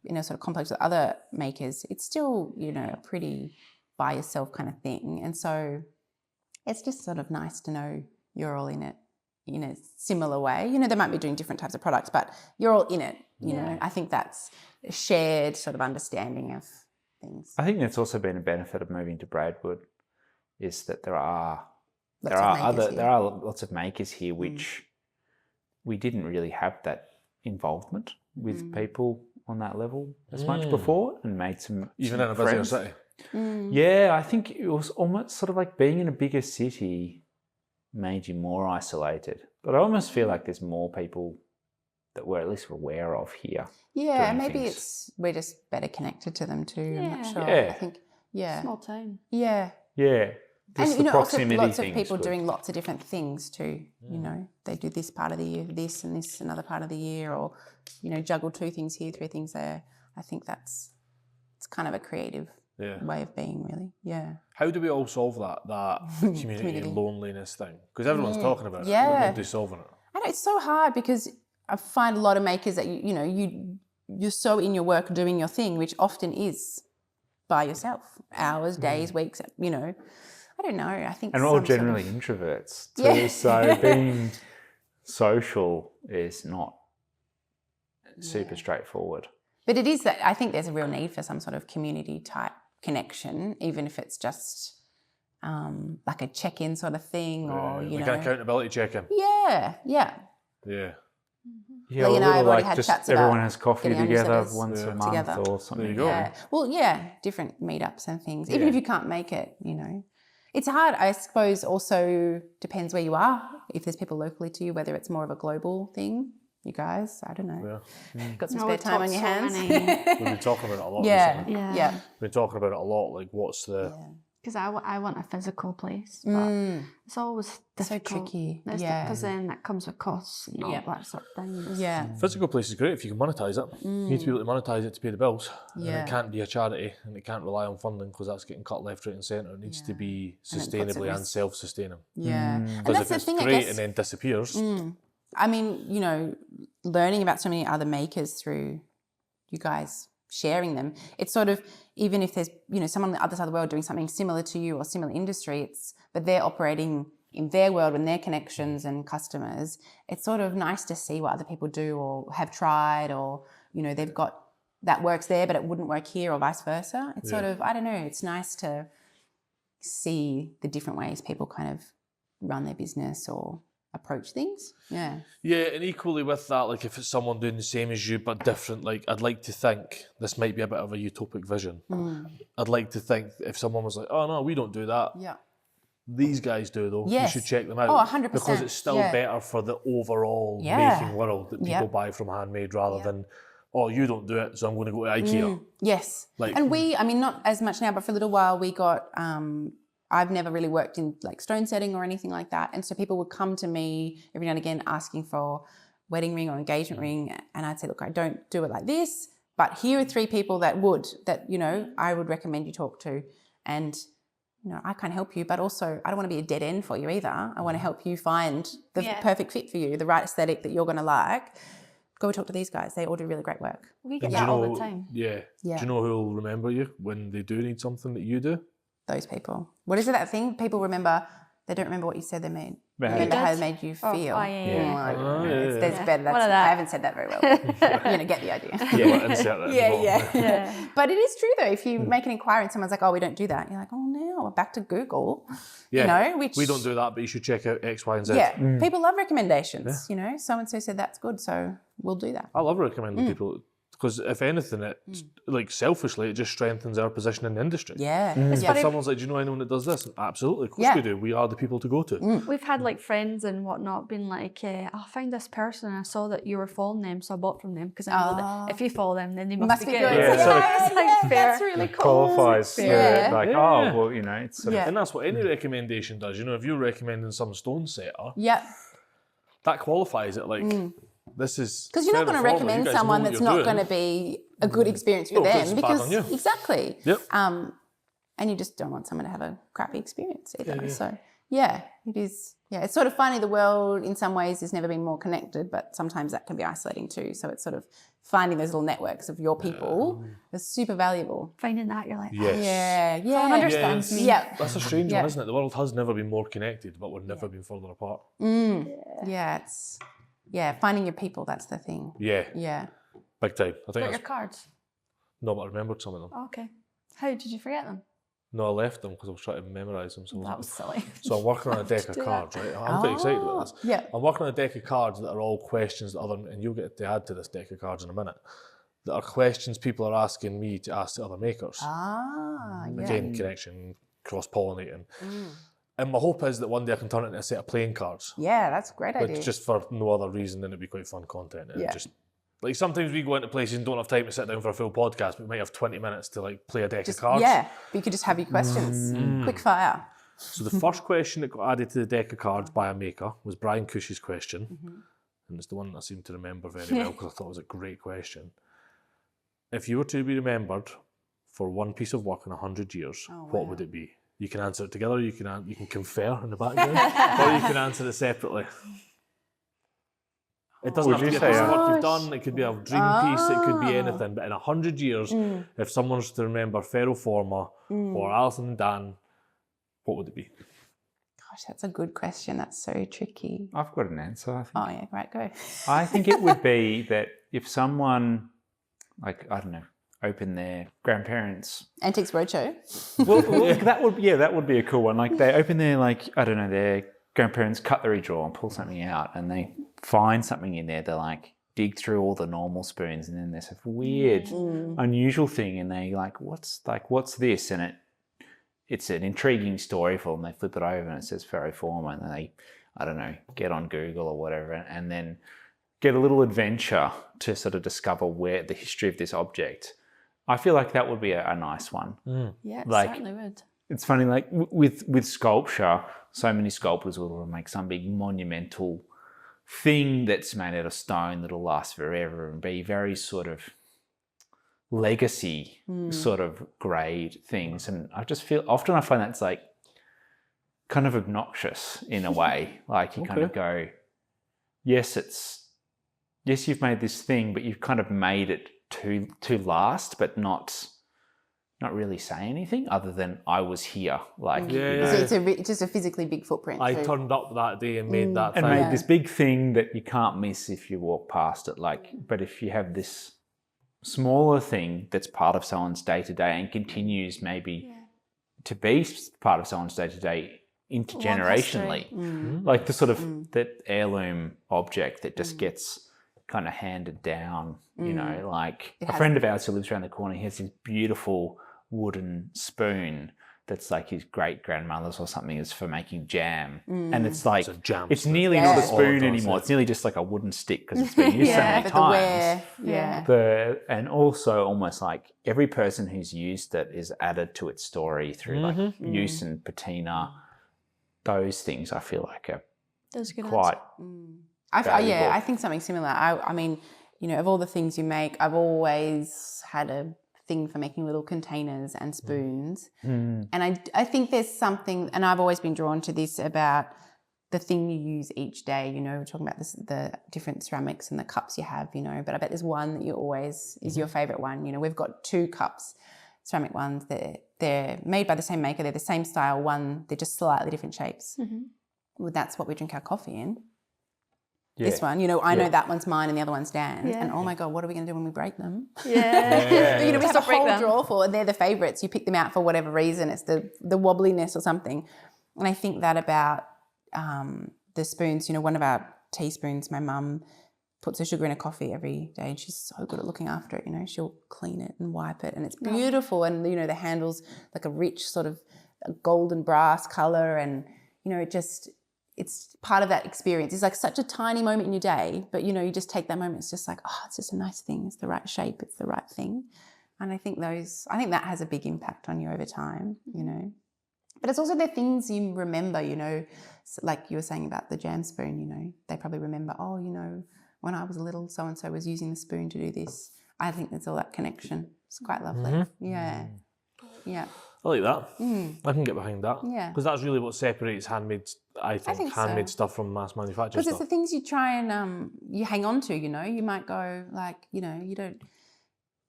in a sort of complex with other makers, it's still, you know, a pretty by yourself kind of thing. And so it's just sort of nice to know you're all in it in a similar way. You know, they might be doing different types of products, but you're all in it. You know, I think that's a shared sort of understanding of things. I think that's also been a benefit of moving to Braidwood, is that there are lots of makers here which we didn't really have that involvement with people on that level as much before, and made some even in a busier city. Yeah, I think it was almost sort of like being in a bigger city made you more isolated. But I almost feel like there's more people that we're at least aware of here. Yeah, doing maybe things. we're just better connected to them too. I'm not Yeah. sure. Yeah. I think, yeah. Small town. Yeah. Yeah. Just And, the also proximity lots of thing's people good. doing lots of different things too. You know, they do this part of the year, this and this another part of the year, or, juggle 2 things here, 3 things there. I think it's kind of a creative way of being, really. Yeah. How do we all solve that community loneliness thing? Because everyone's talking about it, Yeah. but nobody's solving it. I know it's so hard because I find a lot of makers that you're so in your work doing your thing, which often is by yourself, hours, days, weeks. I don't know. I think And we're all generally introverts too, so being social is not super straightforward. But it is that I think there's a real need for some sort of community type connection, even if it's just like a check-in sort of thing, or like an accountability check-in. Yeah. Yeah. Yeah, Lee and I have already like had just chats everyone about has coffee getting our together newsletters once a month together. or something. There you go. Yeah. Well, yeah, different meetups and things. Even if you can't make it, It's hard, I suppose, also depends where you are. If there's people locally to you, whether it's more of a global thing, you guys, I don't know. Yeah. You've got some No, spare we've time on talked your so hands. many- We've been talking about it a lot Yeah. recently. Yeah. We've been talking about it a lot, like what's the... Because I want a physical place, but it's always So difficult. tricky. Because Yeah. then that comes with costs and all that sort of thing. Yeah. Physical place is great if you can monetize it. You need to be able to monetize it to pay the bills. And Yeah. it can't be a charity and it can't rely on funding because that's getting cut left, right and centre. It needs to be sustainably and self-sustaining. Yeah. And Because that's if the it's thing, I great guess. and then disappears, I mean, learning about so many other makers through you guys sharing them, it's sort of, even if there's, someone on the other side of the world doing something similar to you or similar industry, but they're operating in their world and their connections and customers, it's sort of nice to see what other people do or have tried, or, they've got, that works there, but it wouldn't work here, or vice versa. It's sort of, I don't know, it's nice to see the different ways people kind of run their business or approach things. Yeah. Yeah, and equally with that, like if it's someone doing the same as you but different, like I'd like to think, this might be a bit of a utopic vision. I'd like to think if someone was like, oh no, we don't do that. Yeah. These guys do though. Yes. You should check them out. Oh, 100%. Because it's still better for the overall making world that people buy from handmade rather than, oh, you don't do it, so I'm going to go to IKEA. Yes. Like- And not as much now, but for a little while we got, I've never really worked in like stone setting or anything like that. And so people would come to me every now and again asking for wedding ring or engagement ring. And I'd say, look, I don't do it like this, but here are 3 people that I would recommend you talk to. And, I can't help you, but also I don't want to be a dead end for you either. I want to help you find the perfect fit for you, the right aesthetic that you're going to like. Go talk to these guys. They all do really great work. We get And that all the time. Yeah. Do you know who'll remember you when they do need something that you do? Those people. What is it, that thing? People remember, they don't remember what you said they made. Right. Remember how it made you feel. There's better. I haven't said that very well. But, get the idea. Insert that involved. But it is true though. If you make an inquiry and someone's like, "Oh, we don't do that," you're like, "Oh no, we're back to Google." Which we don't do that, but you should check out X, Y, and Z. Yeah, people love recommendations. So and so said that's good, so we'll do that. I love recommending people because if anything, it like selfishly, it just strengthens our position in the industry. Yeah. If someone's like, do you know anyone that does this? Absolutely, of course we do. We are the people to go to. We've had like friends and whatnot been like, I found this person and I saw that you were following them, so I bought from them because I know that if you follow them, then they must be good. Yeah, sort of that's really cool. qualifies for it's sort of, And that's what any recommendation does. If you're recommending some stone setter, that qualifies it. Like this is because you're not going to Ferro Forma. recommend You guys know someone what that's you're not doing. going to be a good experience for 'cause them it's bad because on you. exactly. Yep. And you just don't want someone to have a crappy experience either. So it is. Yeah, it's sort of funny. The world in some ways has never been more connected, but sometimes that can be isolating too. So it's sort of finding those little networks of your people is super valuable. Finding that, you're like, Yes. Yeah. someone understands me. Yeah. That's a strange one, isn't it? The world has never been more connected, but we've never been further apart. Yeah. It's finding your people. That's the thing. Yeah, Yeah. big time. I think Got your that's, cards. no, but I remembered some of them. Oh, okay. How did you forget them? No, I left them because I was trying to memorise them. So, That was silly. so I'm working on a deck of do that. cards, right? I'm quite excited about this. Yeah. I'm working on a deck of cards that are all questions that and you'll get to add to this deck of cards in a minute, that are questions people are asking me to ask to other makers. Again, connection, cross-pollinating. And my hope is that one day I can turn it into a set of playing cards. Yeah, that's a great idea. Like, just for no other reason than it'd be quite fun content. And just like sometimes we go into places and don't have time to sit down for a full podcast, but we might have 20 minutes to like play a deck of cards. Yeah, but you could just have your questions. Quick fire. So the first question that got added to the deck of cards by a maker was Brian Cush's question. And it's the one that I seem to remember very well because I thought it was a great question. If you were to be remembered for one piece of work in 100 years, what would it be? You can answer it together, you can confer in the background, or you can answer it separately. It doesn't have to be a piece of work you've done, it could be a dream piece, it could be anything. But in 100 years, if someone was to remember Ferro Forma or Alison and Dan, what would it be? Gosh, that's a good question. That's so tricky. I've got an answer, I think. Oh, yeah, right, go. I think it would be that if someone, like, I don't know, open their grandparents' Antiques Roadshow. well, that would be a cool one. Like they open their, like, I don't know, their grandparents' cutlery drawer and pull something out, and they find something in there. They like dig through all the normal spoons, and then there's a weird, unusual thing, and they like, what's this? And it's an intriguing story for them. They flip it over and it says Ferro Forma, and then they, I don't know, get on Google or whatever, and then get a little adventure to sort of discover where the history of this object. I feel like that would be a nice one. Yeah, it like, certainly would. It's funny, like with sculpture, so many sculptors will make some big monumental thing that's made out of stone that'll last forever and be very sort of legacy sort of grade things. And I just feel, often I find that's like kind of obnoxious in a way. Like you kind of go, yes, you've made this thing, but you've kind of made it to last, but not really say anything other than I was here. Like, So it's just a physically big footprint. I turned up that day and made that thing. And made this big thing that you can't miss if you walk past it. Like, but if you have this smaller thing that's part of someone's day-to-day and continues maybe to be part of someone's day-to-day intergenerationally, like the sort of that heirloom object that just gets kind of handed down, you know, like a friend of ours who lives around the corner, he has this beautiful wooden spoon that's like his great-grandmother's or something, is for making jam. And it's like, it's nearly not a spoon anymore. It's nearly just like a wooden stick because it's been used so many times. And also almost like every person who's used it is added to its story through like use and patina. Those things I feel like are quite... I think something similar. I mean, you know, of all the things you make, I've always had a thing for making little containers and spoons. And I think there's something, and I've always been drawn to this about the thing you use each day. You know, we're talking about the different ceramics and the cups you have, you know, but I bet there's one that you always is your favourite one. You know, we've got 2 cups, ceramic ones. They're made by the same maker. They're the same style. One, they're just slightly different shapes. Well, that's what we drink our coffee in. This one, you know, I know that one's mine and the other one's Dan's. And oh my God, what are we going to do when we break them? But, you know, we have a whole drawer full, and they're the favourites. You pick them out for whatever reason. It's the wobbliness or something. And I think that about the spoons. You know, one of our teaspoons, my mum puts her sugar in a coffee every day, and she's so good at looking after it. You know, she'll clean it and wipe it, and it's beautiful. And, you know, the handle's like a rich sort of golden brass colour, and, you know, it's part of that experience. It's like such a tiny moment in your day, but, you know, you just take that moment. It's just like, oh, it's just a nice thing. It's the right shape. It's the right thing. And I think that has a big impact on you over time, you know. But it's also the things you remember, you know, like you were saying about the jam spoon, you know, they probably remember, oh, you know, when I was little, so-and-so was using the spoon to do this. I think there's all that connection. It's quite lovely. Yeah. I like that. I can get behind that. Yeah. Because that's really what separates handmade, I think handmade stuff from mass manufactured stuff. Because it's the things you try and you hang on to, you know. You might go like, you know, you don't,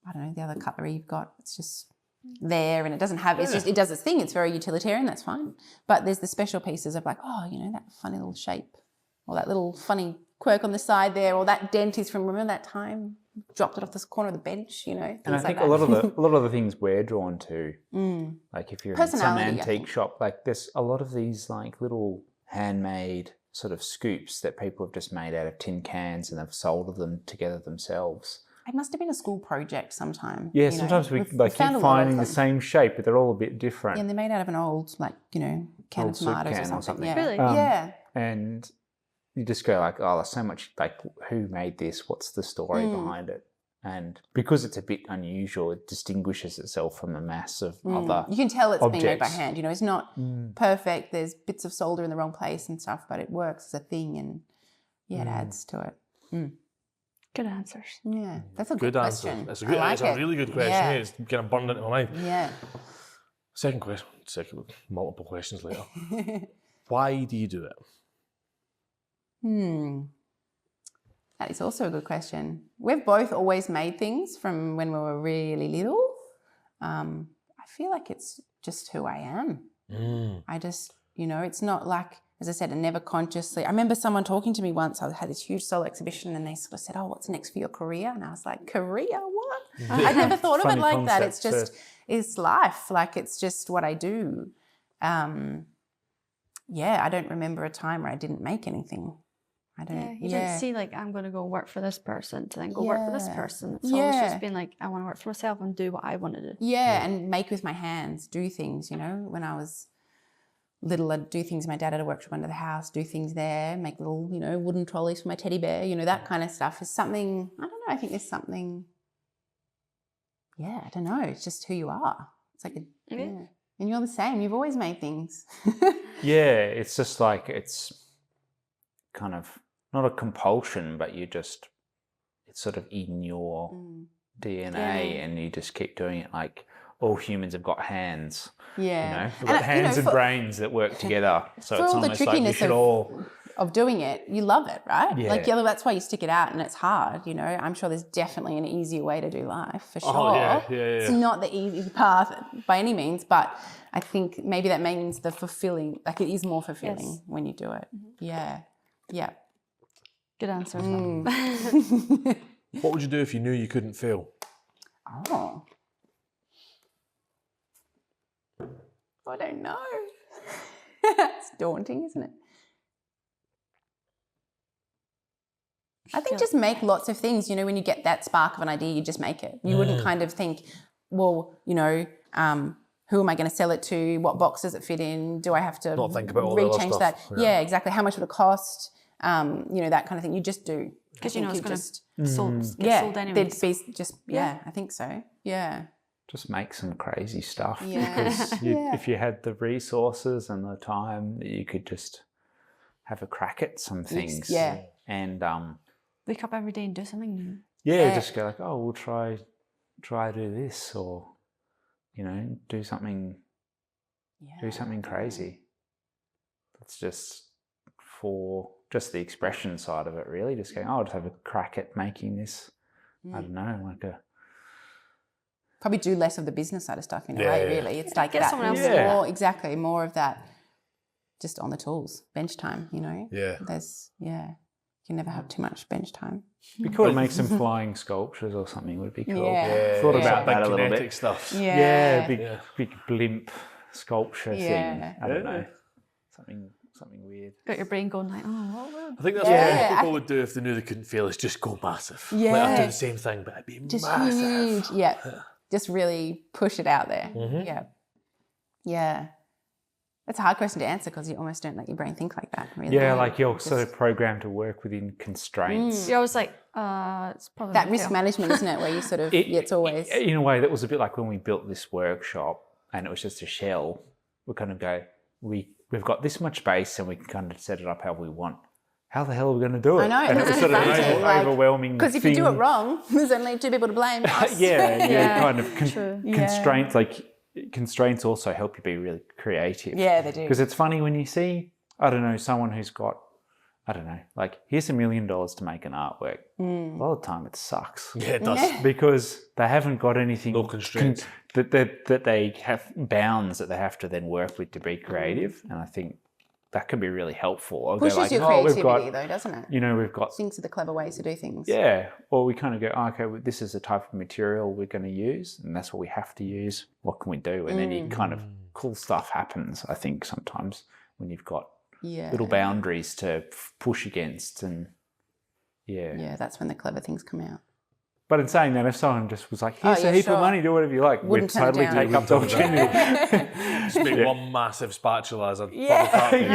I don't know, the other cutlery you've got, it's just there and it doesn't have, it's just, it does its thing. It's very utilitarian, that's fine. But there's the special pieces of like, oh, you know, that funny little shape or that little funny quirk on the side there, or that dent is from, remember that time? Dropped it off the corner of the bench, you know. And I think a lot of the things we're drawn to, like if you're in some antique shop, like there's a lot of these like little handmade sort of scoops that people have just made out of tin cans and have sold them together themselves. it must have been a school project sometime. Yeah, you know. sometimes we We've keep found a lot of finding the them. same shape, but they're all a bit different. Yeah, and they're made out of an old, like, you know, can Old of soup tomatoes can or something. Yeah. Really? Yeah. And you just go like, oh, there's so much, like, who made this? What's the story behind it? And because it's a bit unusual, it distinguishes itself from the mass of other You can tell it's been made by objects. hand. You know, it's not perfect. There's bits of solder in the wrong place and stuff, but it works as a thing, and it adds to it. Good answers. Yeah, that's a Good good answer. question. It's a I good. like It's a it. really good question. Yeah. It's kind of burned into my mind. Yeah. Second question. Multiple questions later. Why do you do it? That is also a good question. We've both always made things from when we were really little. I feel like it's just who I am. I just, you know, it's not like, as I said, I never consciously. I remember someone talking to me once. I had this huge solo exhibition, and they sort of said, "Oh, what's next for your career?" And I was like, "Career? What?" I never thought of it Funny like that. It's concept, just, it's life. Like, it's just what I do. Yeah, I don't remember a time where I didn't make anything. I don't. Yeah, you didn't see like, I'm going to go work for this person to then go work for this person. It's always just been like, I want to work for myself and do what I want to do. Yeah, and make with my hands, do things, you know. When I was little, I'd do things. My dad had a workshop under the house, do things there, make little, you know, wooden trolleys for my teddy bear, you know, that kind of stuff is something, I don't know, I think there's something, I don't know, it's just who you are. It's like and you're the same, you've always made things. Yeah, it's just like, it's kind of not a compulsion, but it's sort of in your DNA, and you just keep doing it. Like, all humans have got hands. Yeah. You know, we've got hands and brains that work together. So for it's all the almost like we trickiness should all... of doing it, you love it, right? Yeah. Like, that's why you stick it out, and it's hard, you know. I'm sure there's definitely an easier way to do life, for sure. Oh, yeah. It's not the easy path by any means, but I think maybe that means the fulfilling, like, it is more fulfilling when you do it. Yeah. Yeah. Good answer. What would you do if you knew you couldn't fail? Oh. I don't know. It's daunting, isn't it? I think just make lots of things. You know, when you get that spark of an idea, you just make it. You wouldn't kind of think, well, you know, who am I going to sell it to? What box does it fit in? Do I have to Not think about all the other rechange stuff. that? Yeah, exactly. How much would it cost? You know, that kind of thing. You just do. Because you know it's going to sold anyway. There'd be just, I think so. Yeah. Just make some crazy stuff. Yeah. Because if you had the resources and the time, you could just have a crack at some things. Yeah. And wake up every day and do something new. just go like, oh, we'll try do this, or, you know, do something crazy. It's just for just the expression side of it, really. Just going, oh, I'll just have a crack at making this. I don't know, like a... Probably do less of the business side of stuff in a way, really. It's like get that someone else more of that just on the tools, bench time, you know? Yeah. You can never have too much bench time. Be cool to make some flying sculptures or something, would be cool. Yeah. Thought about that a little kinetic bit. stuff. Yeah. Big blimp sculpture thing. I don't know. Something weird. Got your brain going like, oh, what would... I think that's what people would do if they knew they couldn't fail, is just go massive. Yeah. Like, I'd do the same thing, but it'd be Just massive. huge. Yeah. Just really push it out there. Yeah. Yeah. That's a hard question to answer because you almost don't let your brain think like that, really. Yeah, like you're sort of programmed to work within constraints. You're always like, it's probably That gonna risk fail. management, isn't it? Where you sort of, it's always... In a way, that was a bit like when we built this workshop and it was just a shell. We kind of go, we've got this much space and we can kind of set it up how we want. How the hell are we going to do it? I know. And it was sort of an overwhelming Because if you do it wrong, there's only two people to blame. Us. kind of constraints. Like constraints also help you be really creative. Yeah, they do. Because it's funny when you see, I don't know, someone who's got, I don't know, like here's $1 million to make an artwork. A lot of the time it sucks. Yeah, it does. Because they haven't got anything. No constraints. That they have bounds that they have to then work with to be creative. And I think that can be really helpful. I'll Pushes go like, your creativity though, doesn't it? You know, we've got... Thinks of the clever ways to do things. Yeah. Or we kind of go, okay, well, this is the type of material we're going to use and that's what we have to use. What can we do? And then you kind of cool stuff happens, I think, sometimes when you've got little boundaries to push against and Yeah, that's when the clever things come out. But in saying that, if someone just was like, here's a heap of money, do whatever you like, Wouldn't we'd turn it totally down. take up the opportunity. Just make one massive spatula as a public art piece.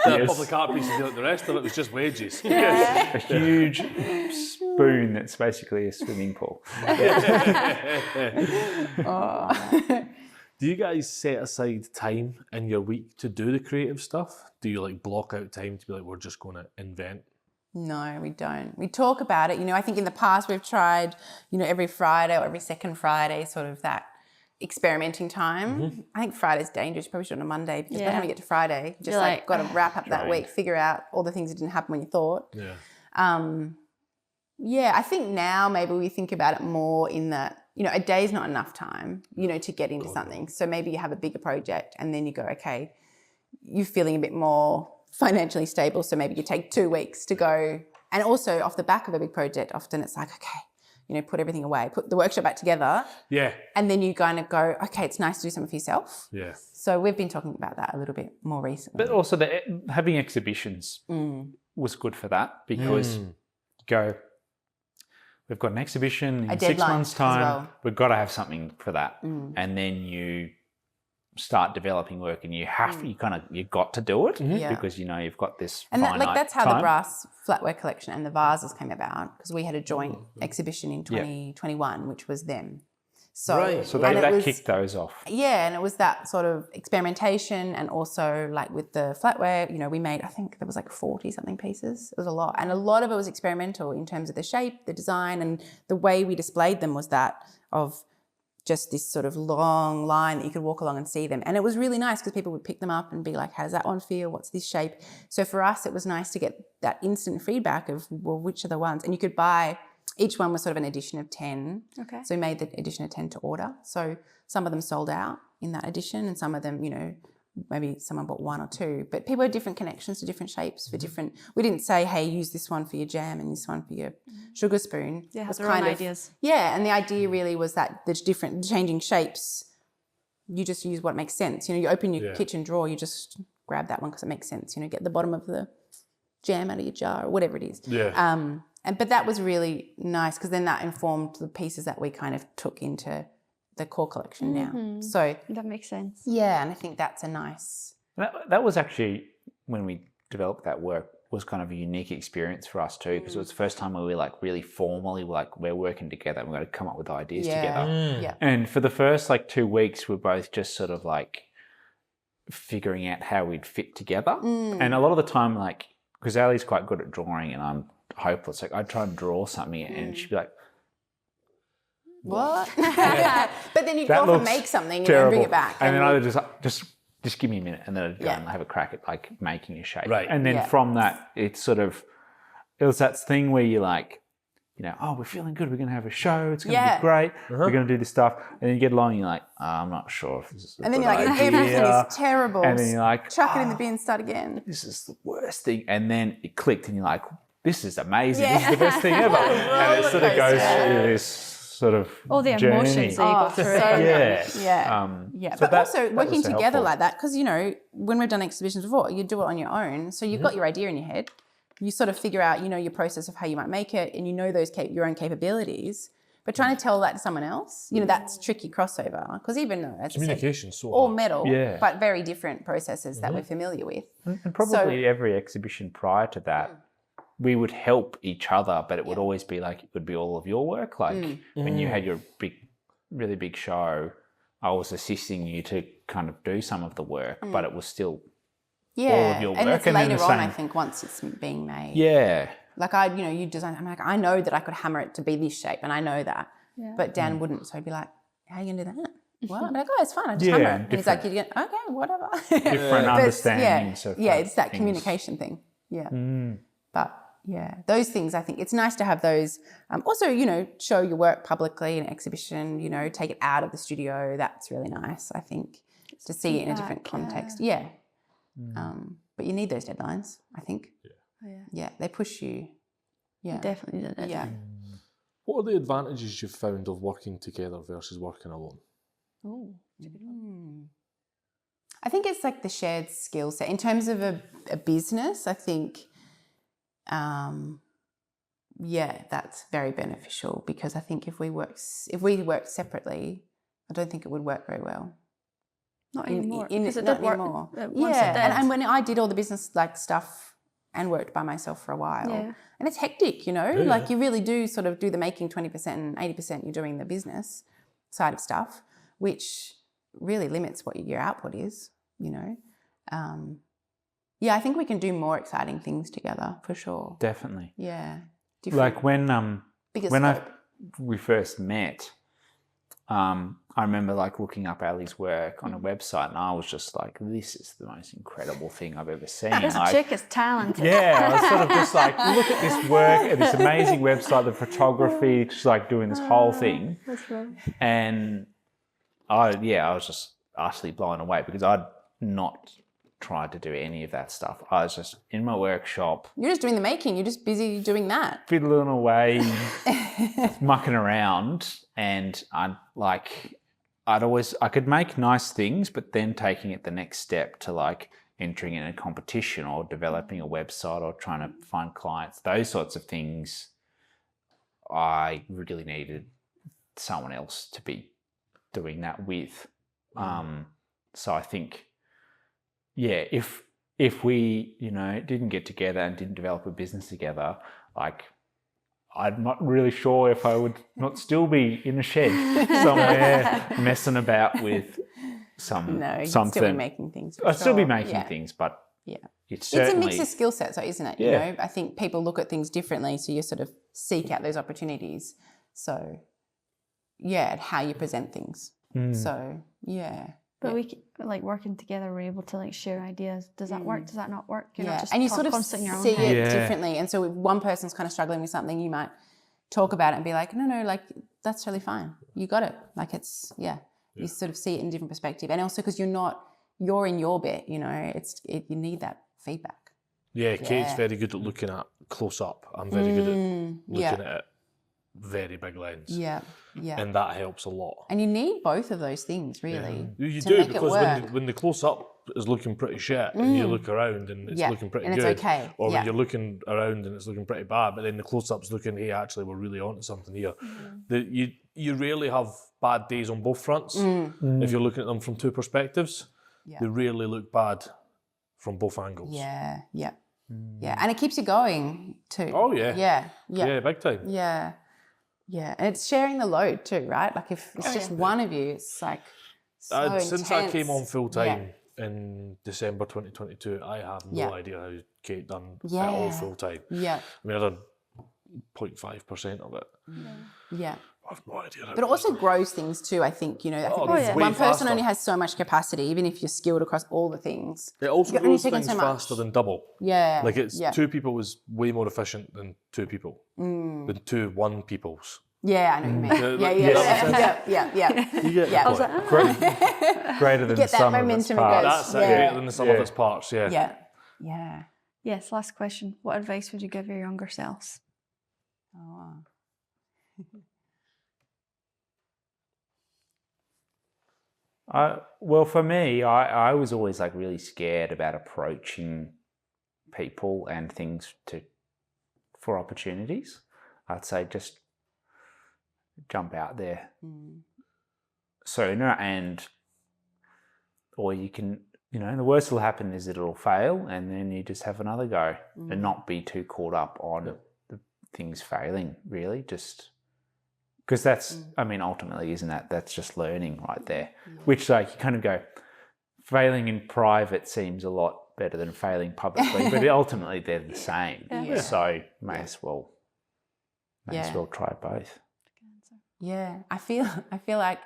The public art piece and the rest of it was just wages. A huge spoon that's basically a swimming pool. Do you guys set aside time in your week to do the creative stuff? Do you like block out time to be like, we're just going to invent? No, we don't. We talk about it. I think in the past we've tried, every Friday or every second Friday, sort of that experimenting time. I think Friday's dangerous. You probably should on a Monday because by the time you get to Friday, you just got to wrap up that week, figure out all the things that didn't happen when you thought. Yeah. I think now maybe we think about it more in that, a day's not enough time, to get into something. So maybe you have a bigger project and then you go, okay, you're feeling a bit more financially stable. So maybe you take 2 weeks to go. And also off the back of a big project, often it's like, okay, put everything away, put the workshop back together. Yeah. And then you kind of go, okay, it's nice to do something for yourself. Yeah. So we've been talking about that a little bit more recently. But also having exhibitions was good for that because we've got an exhibition in 6 months' time. Well. We've got to have something for that. And then you start developing work and you got to do it because you've got this and finite that's how time. the brass flatware collection and the vases came about, because we had a joint exhibition in 2021 which was them. So that kicked those off. Yeah, and it was that sort of experimentation, and also like with the flatware, we made, I think there was like 40 something pieces. It was a lot, and a lot of it was experimental in terms of the shape, the design, and the way we displayed them was that of just this sort of long line that you could walk along and see them. And it was really nice because people would pick them up and be like, how does that one feel? What's this shape? So for us, it was nice to get that instant feedback of, well, which are the ones? And you could buy, each one was sort of an edition of 10. Okay. So we made the edition of 10 to order. So some of them sold out in that edition, and some of them, maybe someone bought 1 or 2, but people had different connections to different shapes for different. We didn't say, hey, use this one for your jam and this one for your sugar spoon. Yeah, it was their own ideas. Yeah, and the idea really was that the different changing shapes, you just use what makes sense. You open your kitchen drawer, you just grab that one because it makes sense. Get the bottom of the jam out of your jar or whatever it is. Yeah. But that was really nice because then that informed the pieces that we kind of took into the core collection now. So that makes sense. Yeah, and I think that's a nice. That was actually, when we developed that work, was kind of a unique experience for us too, because it was the first time where we like really formally we're working together and we're going to come up with ideas together. Yeah. And for the first 2 weeks, we're both just sort of like figuring out how we'd fit together. And a lot of the time, because Ali's quite good at drawing and I'm hopeless, I'd try and draw something and she'd be like, what? But then you'd go off and make something and then bring it back. And then I would just give me a minute, and then I'd go and have a crack at making a shape. Right. And then from that, it was that thing where you're like, oh, we're feeling good, we're going to have a show, it's going to be great, we're going to do this stuff. And then you get along and you're like, oh, I'm not sure if this is a And then good you're like, idea. everything is terrible. And then you're like, chuck it in the bin, start again. This is the worst thing. And then it clicked and you're like, this is amazing, this is the best thing ever. And it sort of goes through this sort of all the journey. emotions that you go through. But also working together like that, because when we've done exhibitions before, you do it on your own, so you've got your idea in your head, you sort of figure out your process of how you might make it, and your own capabilities. But trying to tell that to someone else, that's tricky crossover, because even though as communication, all metal, but very different processes that we're familiar with. And probably every exhibition prior to that, we would help each other, but it would always be it would be all of your work. When you had your really big show, I was assisting you to kind of do some of the work, but it was still all of your work. And it's later on, I think, once it's being made. Yeah. You design, I'm like, I know that I could hammer it to be this shape, and I know that. Yeah. But Dan wouldn't, so he'd be like, how are you going to do that? Well, I'd be like, oh, it's fine, I just hammer it. And he's like, you're going, okay, whatever. Different understandings. It's that communication thing. Yeah. But those things, I think it's nice to have those. Also, show your work publicly in an exhibition, take it out of the studio. That's really nice, I think, to see it in a different context. Yeah. But you need those deadlines, I think. Yeah, they push you. Yeah. You definitely did it. Yeah. What are the advantages you've found of working together versus working alone? Oh, that's a good one. I think it's like the shared skill set. In terms of a business, I think that's very beneficial, because I think if we work separately, I don't think it would work very well. Not anymore. Because it not did work. anymore. And when I did all the business stuff and worked by myself for a while, and it's hectic, you really do sort of do the making 20% and 80% you're doing the business side of stuff, which really limits what your output is, I think we can do more exciting things together for sure. Definitely. Yeah. Like when we first met, I remember like looking up Ali's work on a website, and I was just like, this is the most incredible thing I've ever seen. This chick is talented. Yeah, I was sort of just like, look at this work and this amazing website, the photography, just like doing this whole thing. That's right. And I was just utterly blown away, because I'd not tried to do any of that stuff. I was just in my workshop. You're just doing the making. You're just busy doing that. Fiddling away, mucking around. And I could make nice things, but then taking it the next step to like entering in a competition or developing a website or trying to find clients, those sorts of things, I really needed someone else to be doing that with. So I think, if we, didn't get together and didn't develop a business together, like, I'm not really sure if I would not still be in a shed somewhere messing about with something. Still be making things. I'd still be making things, but it's certainly... It's a mix of skill sets, though, isn't it? Yeah. I think people look at things differently, so you sort of seek out those opportunities. So, and how you present things. So, But we, like, working together, we're able to like share ideas. Does that work? Does that not work? You're not just and you sort of constant in your own see head. it differently. And so if one person's kind of struggling with something, you might talk about it and be like, no, like, that's totally fine. You got it. Like, it's, you sort of see it in a different perspective. And also because you're in your bit, you need that feedback. Yeah, Kate's very good at looking at close up. I'm very good at looking at it very big lens. Yeah. And that helps a lot. And you need both of those things, really. You do, because when the close up is looking pretty shit and you look around and it's looking pretty good. It's okay. Or when you're looking around and it's looking pretty bad, but then the close up's looking, hey, actually we're really onto something here. You rarely have bad days on both fronts if you're looking at them from two perspectives. They rarely look bad from both angles. Yeah. And it keeps you going too. Oh yeah. Yeah, big time. Yeah, and it's sharing the load too, right? Like if it's just one of you, it's like so since intense. I came on full time in December 2022, I have no idea how Kate done it all full time. Yeah. I mean, I done 0.5% of it. Yeah. I have no idea. But it also grows things too, I think, I think one person only has so much capacity, even if you're skilled across all the things. It also grows things faster than double. Yeah. Like two people is way more efficient than two people, than two one peoples. Yeah, I know what you mean. Yeah. You get the point. Greater than the sum of its parts. That's greater than the sum of its parts, Yeah. Yes, last question. What advice would you give your younger selves? Oh. Well, for me, I was always like really scared about approaching people and things for opportunities. I'd say just jump out there sooner, or you can, the worst that'll happen is it'll fail, and then you just have another go and not be too caught up on the things failing, really. Just because that's, I mean, ultimately, isn't that's just learning right there, which like you kind of go, failing in private seems a lot better than failing publicly, but ultimately they're the same. So may as well try both. Yeah, I feel like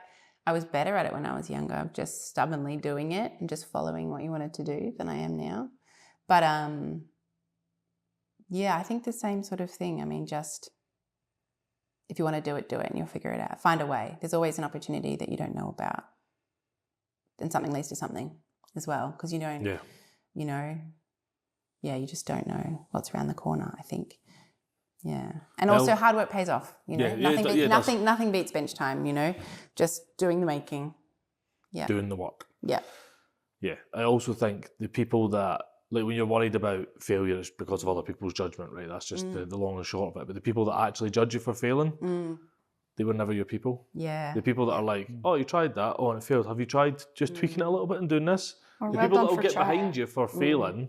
I was better at it when I was younger, of just stubbornly doing it and just following what you wanted to do than I am now. But I think the same sort of thing. I mean, just if you want to do it and you'll figure it out. Find a way. There's always an opportunity that you don't know about, and something leads to something as well, because you don't. You just don't know what's around the corner, I think. Yeah. And also hard work pays off, nothing beats bench time, just doing the making. Yeah. Doing the work. Yeah. Yeah. I also think the people that like when you're worried about failure, it's because of other people's judgment, right? That's just the long and short of it. But the people that actually judge you for failing, they were never your people. Yeah. The people that are like, oh, you tried that, oh, and it failed. Have you tried just tweaking it a little bit and doing this? Or The well people done that will for get trying. behind you for failing,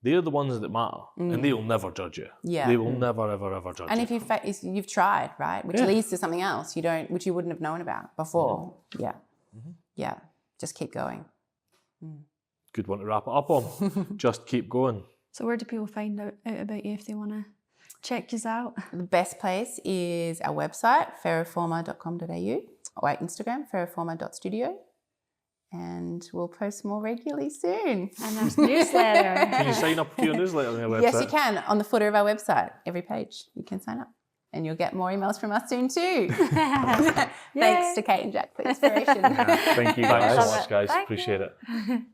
they're the ones that matter, and they will never judge you. Yeah. They will never, ever, ever judge And you. if you've tried, right, which leads to something else which you wouldn't have known about before. Yeah. Yeah. Just keep going. Good one to wrap it up on. Just keep going. So where do people find out about you if they want to check you out? The best place is our website, ferroforma.com.au, or our Instagram, ferroforma.studio. And we'll post more regularly soon. And there's newsletter. Can you sign up for your newsletter on your website? Yes, you can. On the footer of our website, every page, you can sign up. And you'll get more emails from us soon too. Thanks to Kate and Jack for the inspiration. Thank you, Thanks guys. so much, guys. Thank Appreciate you. it.